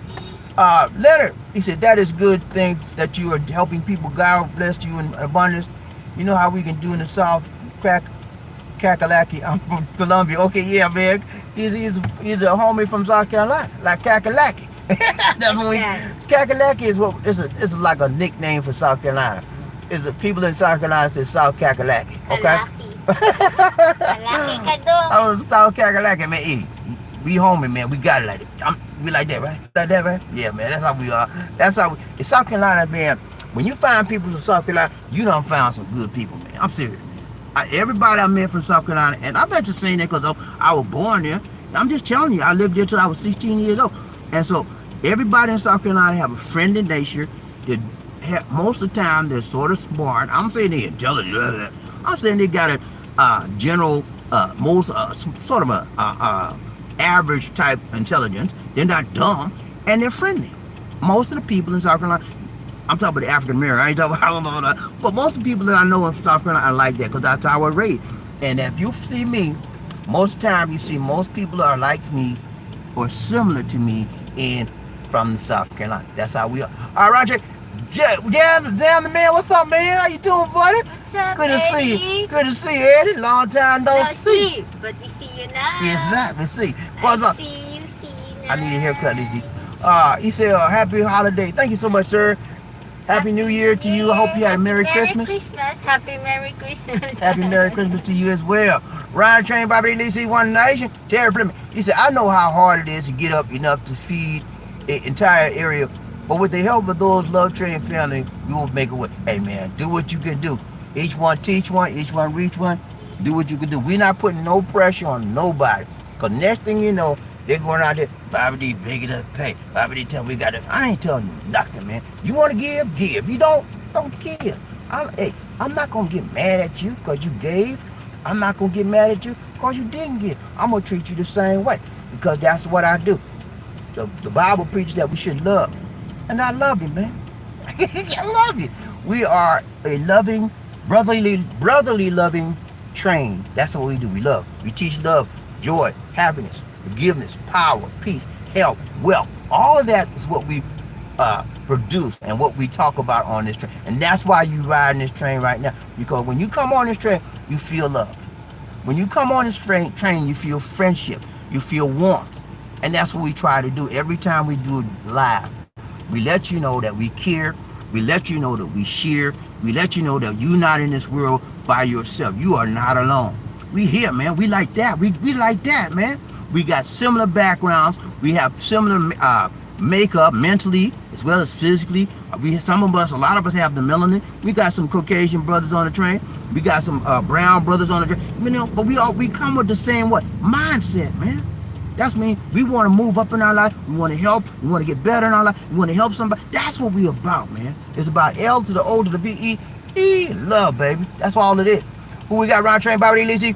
Leonard, he said, that is good thing that you are helping people. God bless you in abundance. You know how we can do in the South, Kakalaki. I'm from Colombia. Okay, yeah, man. He's a homie from South Carolina, like Kakalaki. That's what Kakalaki is what it's like a nickname for South Carolina. Is the people in South Carolina say South Kakalaki. Okay. Oh, South Kakalaki, man. We homie, man. We got it like that. We like that, right? Like that, right? Yeah, man. That's how we are. That's how in South Carolina, man. When you find people from South Carolina, you done found some good people, man. I'm serious, man. Everybody I met from South Carolina, and I'm not just saying that because I was born there. I'm just telling you, I lived there till I was 16 years old. And so everybody in South Carolina have a friendly nature. Most of the time, they're sort of smart. I'm saying they're intelligent. I'm saying they got a general, sort of a average type intelligence. They're not dumb, and they're friendly. Most of the people in South Carolina, I'm talking about the African American. I ain't talking about, but most of the people that I know in South Carolina are like that because that's how I was raised. And if you see me, most of the time you see most people are like me or similar to me from South Carolina. That's how we are. All right, Roger. Damn the man. What's up, man? How you doing, buddy? What's up, Good to Eddie? See you. Good to see you, Eddie. Long time no see. But we see you now. Exactly. See. What's up? See you now. I need a haircut, Lizzie. He said, happy holiday. Thank you so much, sir. Happy New Year to you. I hope you had a Merry Christmas. Happy Merry Christmas. Happy Merry Christmas to you as well. Ryan Train, BobbieD and LisaD, One Nation. Terry Fleming. He said, I know how hard it is to get up enough to feed an entire area. But with the help of those Love Train family, we will make a way. Hey, man, do what you can do. Each one teach one, each one reach one. Do what you can do. We're not putting no pressure on nobody. Because next thing you know, they're going out there, BobbieD, big enough pay. BobbieD tell me we got to. I ain't telling you nothing, man. You want to give, give. You don't give. I'm not going to get mad at you because you gave. I'm not going to get mad at you because you didn't give. I'm going to treat you the same way because that's what I do. The Bible preaches that we should love. And I love you, man. I love you. We are a loving, brotherly loving train. That's what we do. We love. We teach love, joy, happiness, forgiveness, power, peace, health, wealth. All of that is what we produce and what we talk about on this train. And that's why you ride in this train right now. Because when you come on this train, you feel love. When you come on this train, you feel friendship. You feel warmth. And that's what we try to do every time we do it live. We let you know that we care. We let you know that we share. We let you know that you're not in this world by yourself. You are not alone. We here, man. We like that. We like that, man. We got similar backgrounds. We have similar makeup mentally as well as physically. Some of us, a lot of us have the melanin. We got some Caucasian brothers on the train. We got some brown brothers on the train. You know, but we come with the same mindset, man. That's me. We want to move up in our life. We want to help. We want to get better in our life. We want to help somebody. That's what we about, man. It's about L to the O to the V-E. Love, baby. That's all it is. Who we got? Ron Train, BobbieD,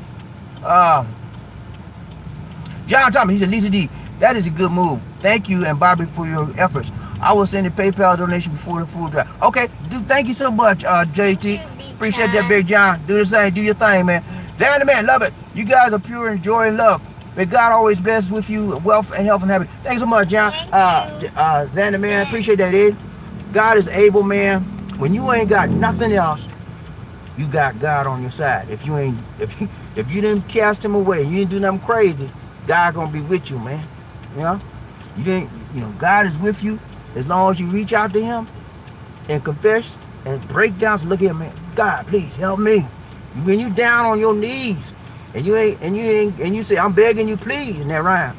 LisaD. John Thomas, he said, LisaD, that is a good move. Thank you and Bobbie for your efforts. I will send a PayPal donation before the food drive. Okay, thank you so much, JT. Appreciate that, Big John. Do the same. Do your thing, man. Dan the man, love it. You guys are pure in joy and love. May God always bless with you wealth and health and happiness. Thanks so much, John. Xander, man, appreciate that, Ed. God is able, man. When you ain't got nothing else, you got God on your side. If you didn't cast him away, you didn't do nothing crazy, God gonna be with you, man. You know, God is with you as long as you reach out to him and confess and break down. So look here, man. God, please help me. When you down on your knees, and you say, I'm begging you, please, and that rhyme.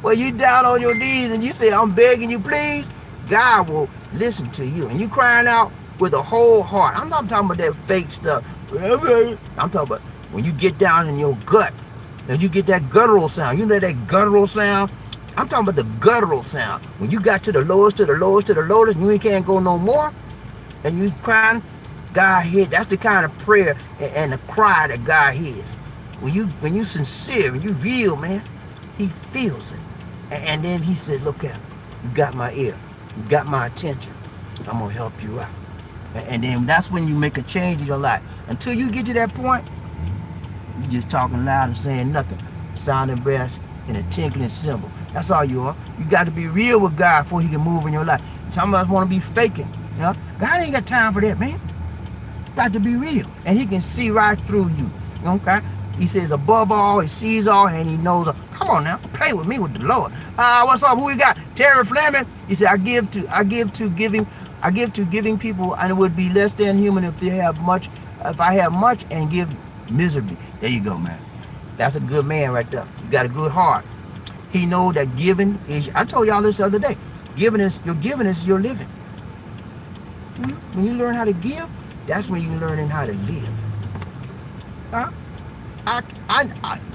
Well, you down on your knees and you say, I'm begging you, please, God will listen to you. And you crying out with a whole heart. I'm not talking about that fake stuff. I'm talking about when you get down in your gut, and you get that guttural sound. You know that guttural sound? I'm talking about the guttural sound. When you got to the lowest, to the lowest, to the lowest, and you can't go no more, and you crying, God hears. That's the kind of prayer and the cry that God hears. When you sincere, when you real, man, he feels it. And then he said, look at, you got my ear. You got my attention. I'm going to help you out. And then that's when you make a change in your life. Until you get to that point, you just talking loud and saying nothing. Sounding brass and a tinkling cymbal. That's all you are. You got to be real with God before he can move in your life. Some of us want to be faking. You know, God ain't got time for that, man. Got to be real. And he can see right through you. Okay? He says above all, he sees all, and he knows all. Come on now, play with me with the Lord. What's up? Who we got? Terry Fleming. He said, I give to giving people, and it would be less than human if they have much. If I have much and give miserably. There you go, man. That's a good man right there. You got a good heart. He knows that giving is. I told y'all this the other day. Giving is your living. When you learn how to give, that's when you're learning how to live. Huh?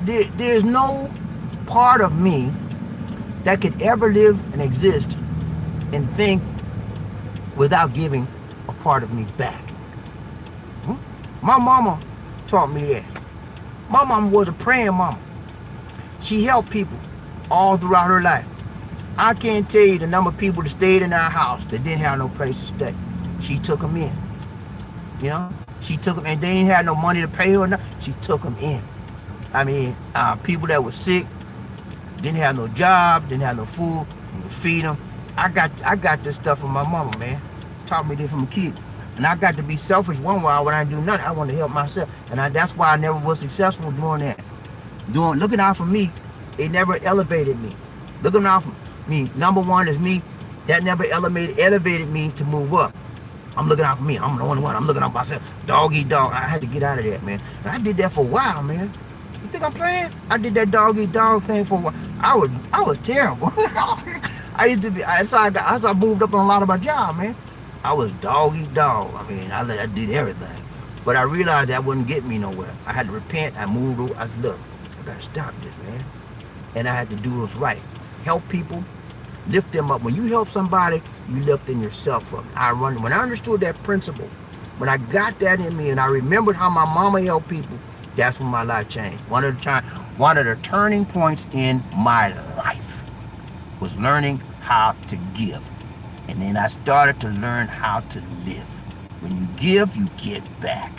There's no part of me that could ever live and exist and think without giving a part of me back. My mama taught me that. My mama was a praying mama. She helped people all throughout her life. I can't tell you the number of people that stayed in our house that didn't have no place to stay. She took them in. You know? She took them, and they didn't have no money to pay her or nothing. She took them in. I mean, people that were sick, didn't have no job, didn't have no food, you could feed them. I got this stuff from my mama, man. Taught me this from a kid. And I got to be selfish one while when I didn't do nothing. I wanted to help myself. And that's why I never was successful doing that. Looking out for me, it never elevated me. Looking out for me, number one is me. That never elevated me to move up. I'm looking out for me. I'm the only one. I'm looking out for myself. Dog eat dog. I had to get out of that, man. And I did that for a while, man. You think I'm playing? I did that dog eat dog thing for a while. I was terrible. I used to be. As I moved up on a lot of my job, man. I was dog eat dog. I mean, I did everything. But I realized that wouldn't get me nowhere. I had to repent. I moved. I said, look, I gotta stop this, man. And I had to do what's right. Help people. Lift them up. When you help somebody, you lifting yourself up. When I understood that principle, when I got that in me and I remembered how my mama helped people, that's when my life changed. One of the turning points in my life was learning how to give. And then I started to learn how to live. When you give, you get back.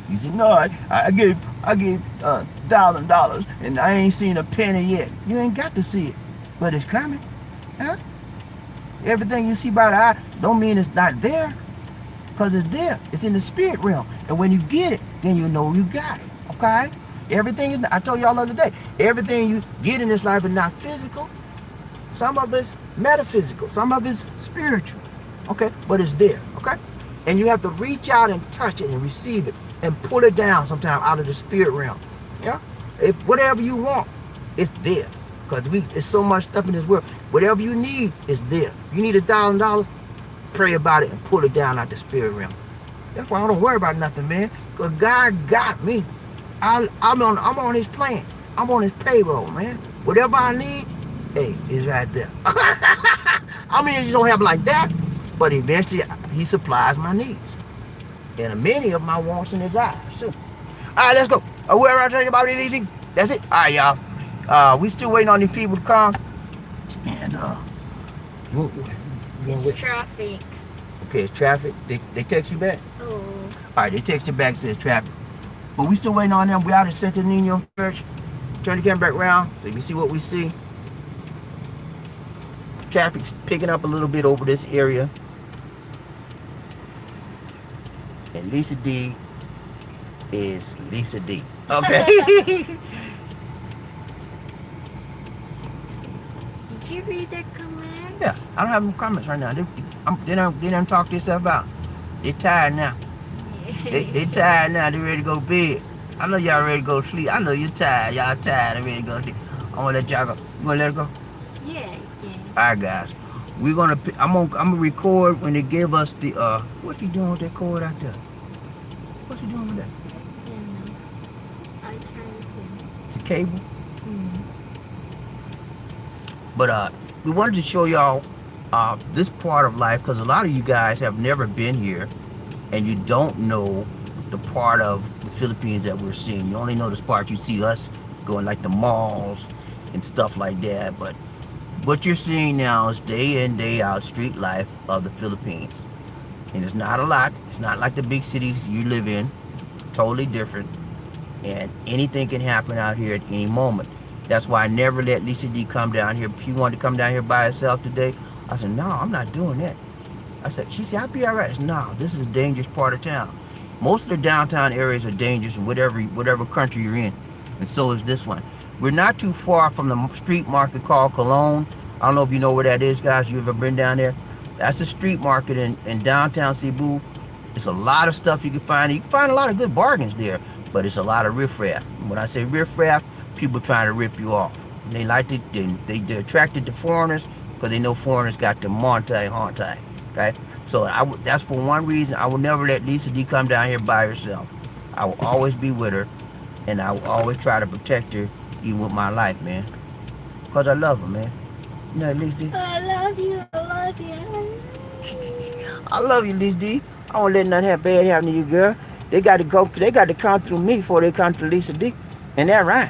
You say, no, I gave $1,000 and I ain't seen a penny yet. You ain't got to see it, but it's coming. Huh? Everything you see by the eye don't mean it's not there, because it's there. It's in the spirit realm. And when you get it, then you know you got it. Okay? Everything is, I told y'all the other day, everything you get in this life is not physical. Some of it's metaphysical. Some of it's spiritual. Okay? But it's there. Okay? And you have to reach out and touch it and receive it and pull it down sometime out of the spirit realm. Yeah? If whatever you want, it's there. Because there's so much stuff in this world. Whatever you need is there. You need $1,000, pray about it and pull it down out the spirit realm. That's why I don't worry about nothing, man. Because God got me. I'm on his plan. I'm on his payroll, man. Whatever I need, hey, it's right there. I mean, you don't have like that, but eventually he supplies my needs. And many of my wants in his eyes, too. All right, let's go. Whoever I tell you about anything, that's it. All right, y'all. We still waiting on these people to come. And it's traffic. Okay, it's traffic. They text you back? Oh. All right, they text you back, says traffic. But we still waiting on them. We out at Santo Nino Church. Turn the camera back around so you can see what we see. Traffic's picking up a little bit over this area. And Lisa D is Lisa D. Okay. Did you read their comments? Yeah, I don't have no comments right now. They done talk themselves out. They tired now. They tired now. They ready to go to bed. I know y'all ready to go to sleep. I know you're tired. Y'all tired and ready to go to sleep. I'm gonna let y'all go. You gonna let it go? Yeah. All right, guys. I'm gonna record when they give us the what you doing with that cord out there? What's he doing with that? I I trying to. It's a cable. Mm. But we wanted to show y'all this part of life because a lot of you guys have never been here and you don't know the part of the Philippines that we're seeing. You only know this part you see us going, like the malls and stuff like that. But what you're seeing now is day in, day out street life of the Philippines. And it's not a lot. It's not like the big cities you live in. Totally different. And anything can happen out here at any moment. That's why I never let LisaD come down here. She wanted to come down here by herself today. I said, no, I'm not doing that. She said, I'll be all right. I said, no, this is a dangerous part of town. Most of the downtown areas are dangerous in whatever country you're in. And so is this one. We're not too far from the street market called Cologne. I don't know if you know where that is, guys. You ever been down there? That's a street market in downtown Cebu. It's a lot of stuff you can find. You can find a lot of good bargains there, but it's a lot of riffraff. When I say riffraff, people trying to rip you off. They like to, they're attracted to foreigners because they know foreigners got the Monte. Okay? So that's for one reason I will never let LisaD come down here by herself. I will always be with her, and I will always try to protect her, even with my life, man. Because I love her, man. You know, LisaD? I love you. I love you. I love you, LisaD. I won't let nothing bad happen to you, girl. They got to come through me before they come to LisaD. And that rhyme.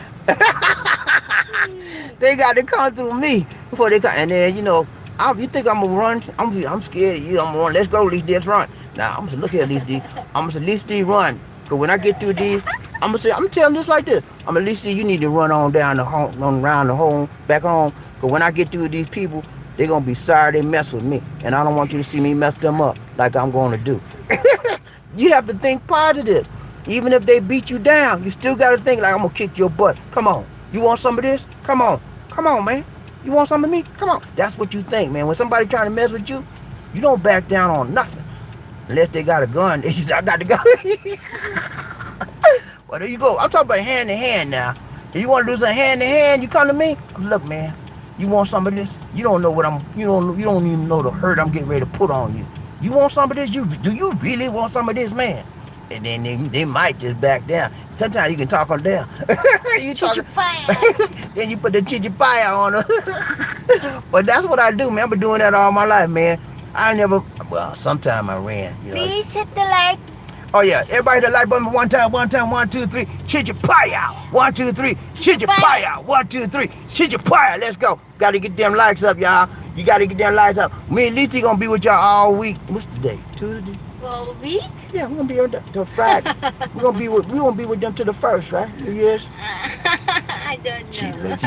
They got to come through me before they come. And then, you know, you think I'm gonna run? I'm scared of you. I'm gonna run. Let's go, LisaD. Let's run. Now I'm gonna look here, LisaD. I'm gonna say, LisaD, run. Cause when I get through these, I'm telling this like this. I'm gonna LisaD, you need to run on down the home, around the home, back home. Cause when I get through these people, they're gonna be sorry they mess with me, and I don't want you to see me mess them up like I'm gonna do. You have to think positive. Even if they beat you down, you still gotta think like, I'm gonna kick your butt. Come on. You want some of this? Come on, man. You want some of me? Come on. That's what you think, man. When somebody trying to mess with you, you don't back down on nothing. Unless they got a gun. They say, I got the gun. Well, there you go. I'm talking about hand to hand now. If you want to do some hand to hand, you come to me. Look, man, you want some of this? You don't know what you don't even know the hurt I'm getting ready to put on you. You want some of this? Do you really want some of this, man? And then they might just back down. Sometimes you can talk them down. You talk, then you put the chichipaya on her. But that's what I do, man. I've been doing that all my life, man. Well, sometime I ran. You know. Please hit the like. Oh, yeah. Everybody hit the like button one time, 1, 2, 3. Chichipaya. 1, 2, 3. Chichipaya. 1, 2, 3. Chichipaya. Let's go. Got to get them likes up, y'all. You got to get them likes up. Me and LisaD gonna be with y'all all week. What's the day? Tuesday? Well, week? Yeah, we're gonna be on till Friday. we gonna be with them to the 1st, right? New Year's. I don't know.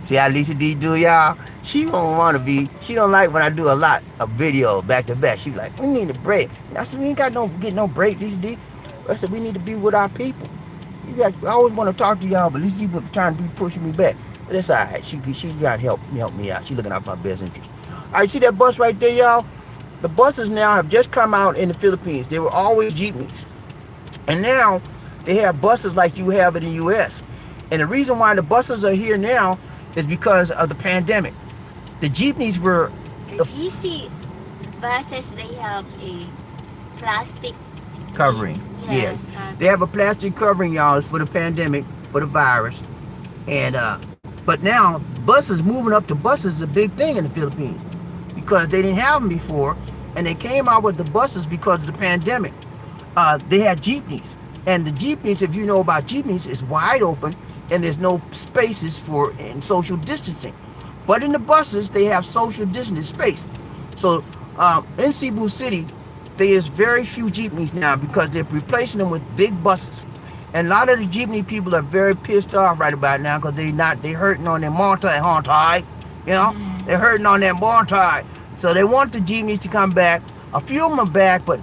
See how LisaD do, y'all? She don't want to be. She don't like when I do a lot of video back to back. She be like, we need a break. I said, we ain't got get no break, LisaD. I said, we need to be with our people. I always want to talk to y'all, but LisaD was trying to be pushing me back. But that's all right. She got to help me out. She looking out for my best interest. All right, see that bus right there, y'all? The buses now have just come out in the Philippines. They were always jeepneys. And now they have buses like you have in the U.S. And the reason why the buses are here now is because of the pandemic. The jeepneys were... You see, buses, they have a plastic covering. Yes. They have a plastic covering, y'all, for the pandemic, for the virus. And but now buses, moving up to buses is a big thing in the Philippines because they didn't have them before, and they came out with the buses because of the pandemic. They had jeepneys, and the jeepneys, if you know about jeepneys, is wide open and there's no spaces for social distancing. But in the buses, they have social distance space. So in Cebu City, there is very few jeepneys now because they're replacing them with big buses. And a lot of the jeepney people are very pissed off right about now because they're hurting on their Monte, you know? They're hurting on their Monte. So they want the jeepneys to come back. A few of them are back, but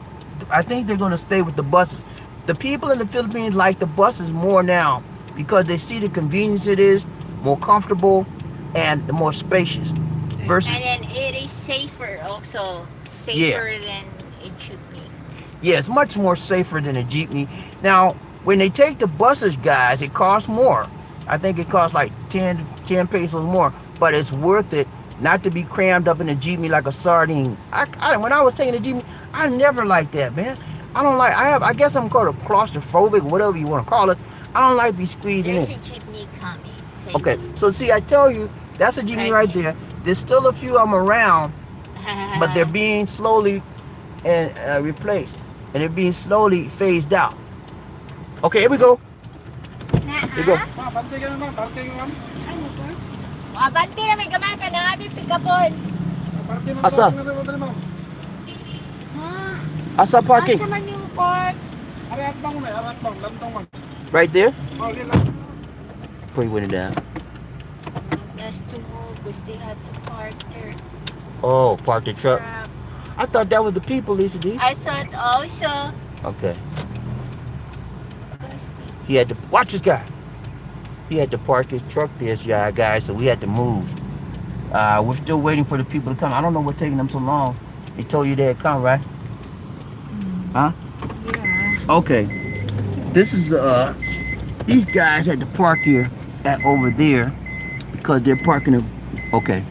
I think they're going to stay with the buses. The people in the Philippines like the buses more now because they see the convenience it is, more comfortable, and more spacious. Versus, and then it is safer also. Safer than a jeepney. Yeah, it's much more safer than a jeepney. Now, when they take the buses, guys, it costs more. I think it costs like 10 pesos more, but it's worth it not to be crammed up in a jeepney like a sardine. When I was taking a jeepney, I never liked that, man. I guess I'm called a claustrophobic, whatever you want to call it. I don't like be squeezing There's in. a jeepney coming. So Okay, so see, I tell you, that's a jeepney right there. There's still a few of them around, but they're being slowly and replaced, and they're being slowly phased out. Okay, here we go. Here we go. Ano ba? Abante na may gamay ka na. Abi pikapon. Asa? Asa parking? Asa man yung park? Right there? Put your window down. Just to move because they had to park there. Oh, park the truck. I thought that was the people, Lisa D. I thought also. Okay. He had to watch this guy. He had to park his truck there, guys, so we had to move. We're still waiting for the people to come. I don't know what's taking them so long. They told you they'd come, right? Huh? Yeah. Okay. This is these guys had to park here at over there because they're parking it. Okay.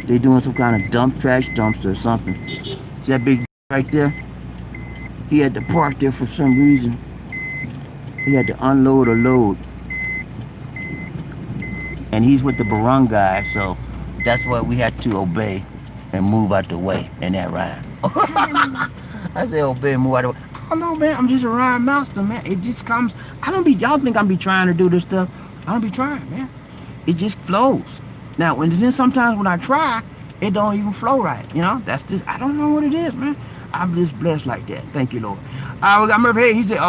They're doing some kind of trash dumpster or something. See that big right there? He had to park there for some reason. He had to unload or load. And he's with the barangay, so that's what we had to obey and move out the way in that rhyme. I say obey and move out the way. I don't know, man. I'm just a rhyme master, man. It just comes. Y'all think I'm be trying to do this stuff. I don't be trying, man. It just flows. Now, sometimes when I try, it don't even flow right. You know, that's just, I don't know what it is, man. I'm just blessed like that. Thank you, Lord. We got Murphy. Hey, he said,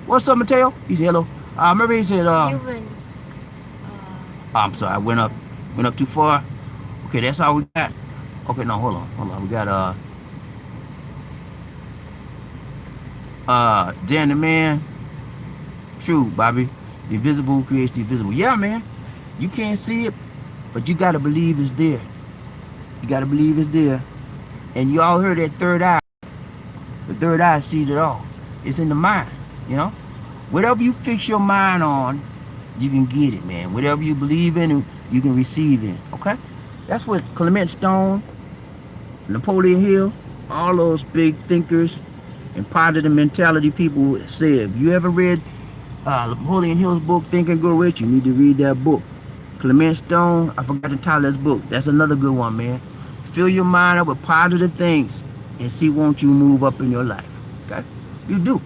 what's up, Mateo? He said, hello. Murphy, he said, I'm sorry, I went up too far. Okay, that's all we got. Okay, no, hold on. We got Dan the man. True, Bobby. The invisible creates the visible. Yeah, man. You can't see it, but you gotta believe it's there. You gotta believe it's there. And you all heard that third eye. The third eye sees it all. It's in the mind, you know? Whatever you fix your mind on, you can get it, man. Whatever you believe in, you can receive it, okay? That's what Clement Stone, Napoleon Hill, all those big thinkers and positive mentality people said. If you ever read Napoleon Hill's book, Think and Grow Rich, you need to read that book. Clement Stone, I forgot to title this book. That's another good one, man. Fill your mind up with positive things and see won't you move up in your life, okay? You do.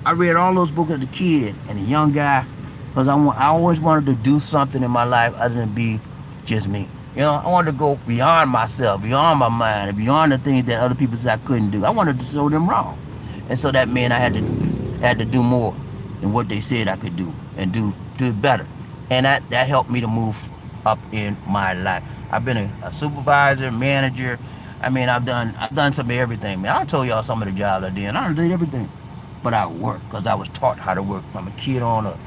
I read all those books as a kid and a young guy because I always wanted to do something in my life other than be just me. You know, I wanted to go beyond myself, beyond my mind, and beyond the things that other people said I couldn't do. I wanted to show them wrong. And so that meant I had to do more than what they said I could do and do it better. And that helped me to move up in my life. I've been a supervisor, manager. I mean, I've done some of everything, man. I told y'all some of the jobs I did. I did everything. But I worked because I was taught how to work from a kid on up.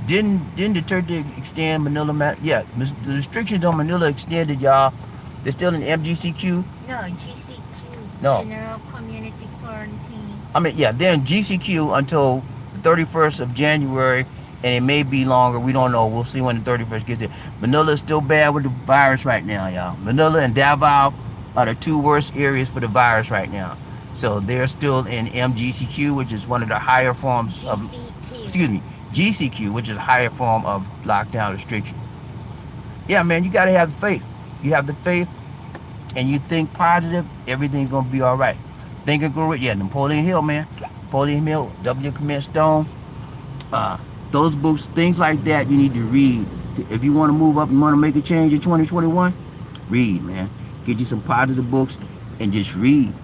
Didn't the church extend Manila? Yeah, the restrictions on Manila extended, y'all. They're still in MGCQ. No, GCQ. No. General Community Quarantine. I mean, yeah, they're in GCQ until the 31st of January, and it may be longer. We don't know. We'll see when the 31st gets there. Manila is still bad with the virus right now, y'all. Manila and Davao are the two worst areas for the virus right now. So they're still in MGCQ, which is one of the higher forms of, GCQ, which is a higher form of lockdown restriction. Yeah, man, you got to have faith. You have the faith and you think positive, everything's going to be all right. Think and grow it. Yeah, Napoleon Hill, man. Napoleon Hill, W. Clement Stone. Those books, things like that, you need to read. If you want to move up and want to make a change in 2021, read, man. Get you some positive books and just read.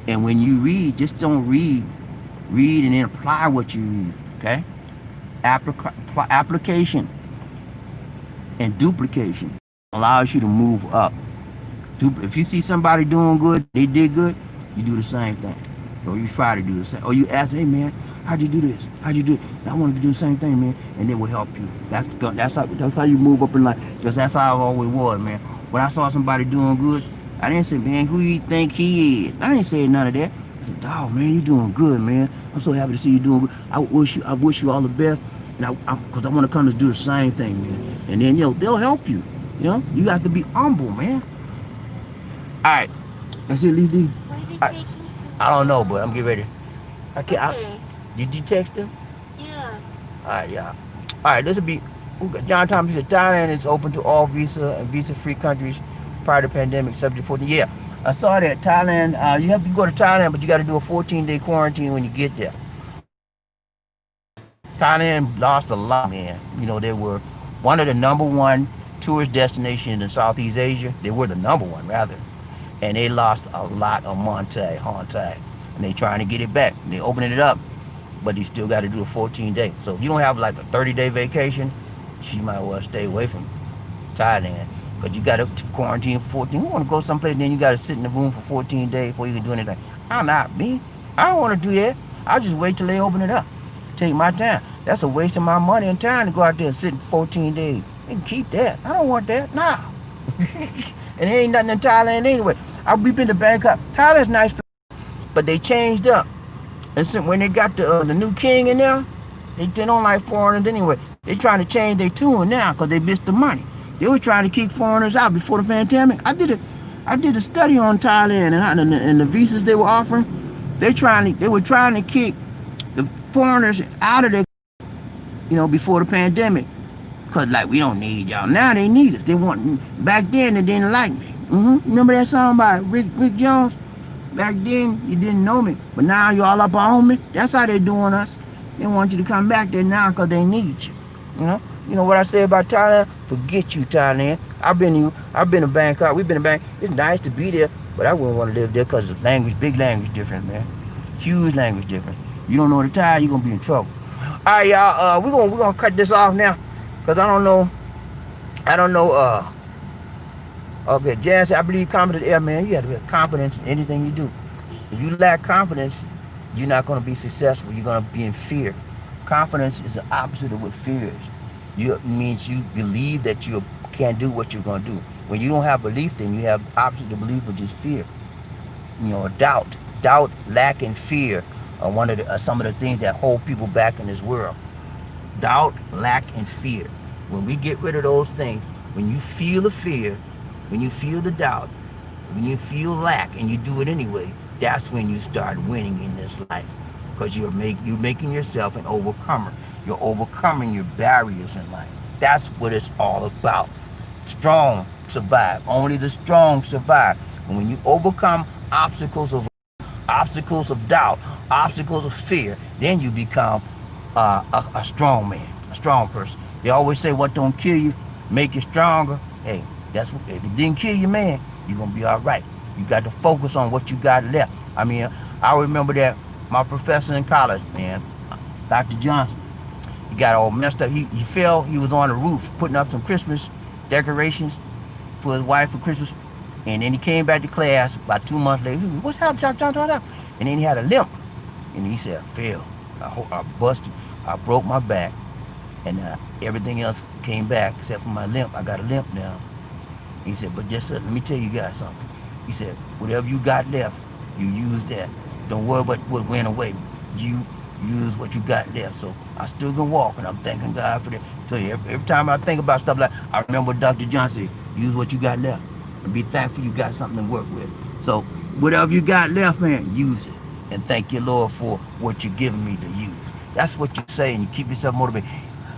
And when you read, just don't read. Read and then apply what you read, okay? Application and duplication allows you to move up. If you see somebody doing good, they did good, you do the same thing. Or you try to do the same. Or you ask, hey man, how'd you do this? How'd you do it? I wanted to do the same thing, man. And they will help you. That's how you move up in life. Because that's how I always was, man. When I saw somebody doing good, I didn't say, man, who you think he is? I didn't say none of that. I said, dog, man, you doing good, man. I'm so happy to see you doing good. I wish you all the best. And because I want to come to do the same thing, man. And then, they'll help you. You got to be humble, man. All right. That's it, Lisa D. I don't know, but I'm getting ready. Okay. Did you text him? Yeah. All right, y'all. All right, this will be John Thomas said Thailand is open to all visa and visa-free countries prior to pandemic, subject 14. Yeah, I saw that Thailand. You have to go to Thailand, but you got to do a 14-day quarantine when you get there. Thailand lost a lot, man. You know, they were one of the number one tourist destinations in Southeast Asia. They were the number one, rather. And they lost a lot of Hantai. And they trying to get it back. They opening it up, but you still got to do a 14-day. So if you don't have like a 30-day vacation, you might well stay away from Thailand. Because you got to quarantine for 14. You want to go someplace, then you got to sit in the room for 14 days before you can do anything. I'm not me. I don't want to do that. I'll just wait till they open it up. Take my time. That's a waste of my money and time to go out there and sit for 14 days. You can keep that. I don't want that. Nah. And there ain't nothing in Thailand anyway. We've been to Bangkok. Thailand's a nice place, but they changed up. And so when they got the new king in there, they don't like foreigners anyway. They trying to change their tune now because they missed the money. They were trying to keep foreigners out before the pandemic. I did a study on Thailand and the visas they were offering. They were trying to keep the foreigners out of there, before the pandemic. Cause like we don't need y'all. Now they need us. They want. Back then they didn't like me. Remember that song by Rick Jones? Back then you didn't know me, but now you all up on me. That's how they doing us. They want you to come back there now because they need you. You know what I say about Thailand? Forget you, Thailand. I've been to Bangkok. We've been to Bangkok. It's nice to be there, but I wouldn't want to live there because the language, big language difference, man. Huge language difference. You don't know the Thai, you're gonna be in trouble. All right, y'all. We're gonna cut this off now, cause I don't know. Okay, Jan said, I believe confidence. Yeah, man, you have to have confidence in anything you do. If you lack confidence, you're not gonna be successful. You're gonna be in fear. Confidence is the opposite of what fear is. It means you believe that you can't do what you're gonna do. When you don't have belief, then you have the opposite of belief, which is fear. Doubt. Doubt, lack, and fear are some of the things that hold people back in this world. Doubt, lack, and fear. When we get rid of those things, when you feel the fear, when you feel the doubt, when you feel lack, and you do it anyway, that's when you start winning in this life. Because you're making yourself an overcomer. You're overcoming your barriers in life. That's what it's all about. Strong survive. Only the strong survive. And when you overcome obstacles of doubt, obstacles of fear, then you become a strong man, a strong person. They always say, what don't kill you, make you stronger. Hey, if it didn't kill you, man, you're going to be all right. You got to focus on what you got left. I mean, I remember that my professor in college, man, Dr. Johnson, he got all messed up. He fell. He was on the roof putting up some Christmas decorations for his wife for Christmas. And then he came back to class about 2 months later. He said, what's happening, John? And then he had a limp. And he said, I fell. I busted. I broke my back. And everything else came back except for my limp. I got a limp now. He said, but just let me tell you guys something. He said, whatever you got left, you use that. Don't worry about what went away. You use what you got left. So I still can walk, and I'm thanking God for that. So every time I think about stuff like, I remember what Dr. Johnson said, use what you got left. And be thankful you got something to work with. So whatever you got left, man, use it. And thank you, Lord, for what you're giving me to use. That's what you say, and you keep yourself motivated.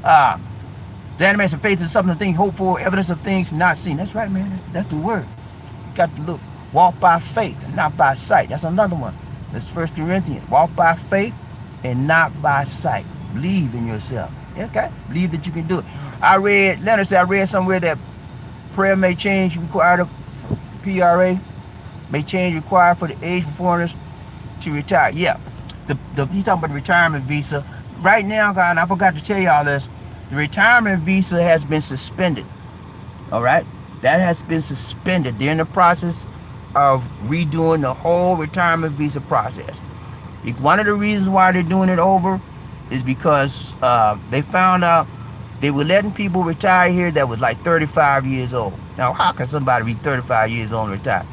The animation faith is something to think, hope for, evidence of things not seen. That's right, man. That's the word. You got to look. Walk by faith and not by sight. That's another one. That's 1 Corinthians. Walk by faith and not by sight. Believe in yourself. Okay? Believe that you can do it. Leonard said, I read somewhere that prayer may change required of PRA, may change required for the age for foreigners to retire. Yeah. He's talking about the retirement visa. Right now, guys, and I forgot to tell y'all this, the retirement visa has been suspended. All right? That has been suspended. They're in the process of redoing the whole retirement visa process. One of the reasons why they're doing it over is because they found out they were letting people retire here that was like 35 years old. Now, how can somebody be 35 years old and retire?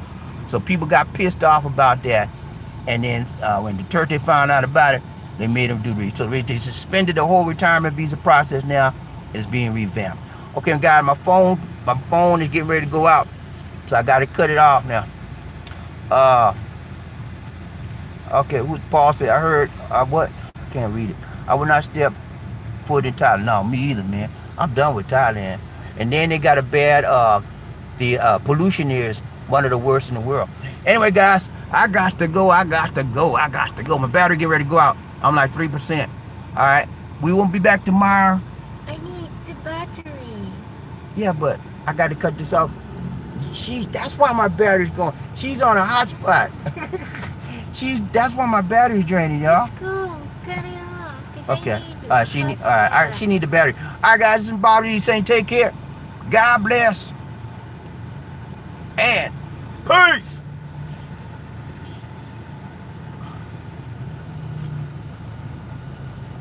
So people got pissed off about that. And then when the Duterte found out about it, they made them do the so they suspended the whole retirement visa process. Now it's being revamped. Okay, guys, my phone is getting ready to go out, so I got to cut it off now. Okay, Paul said, I heard what? I can't read it. I will not step put in Thailand. No, me either, man. I'm done with Thailand. And then they got a bad, the pollution here is one of the worst in the world. Anyway, guys, I got to go. My battery getting ready to go out. I'm like 3%. All right. We won't be back tomorrow. I need the battery. Yeah, but I got to cut this off. That's why my battery's going. She's on a hotspot. That's why my battery's draining, y'all. Let's go. Cut it off. 'Cause Okay. I need She need the battery. All right, guys. This is BobbieD saying take care. God bless.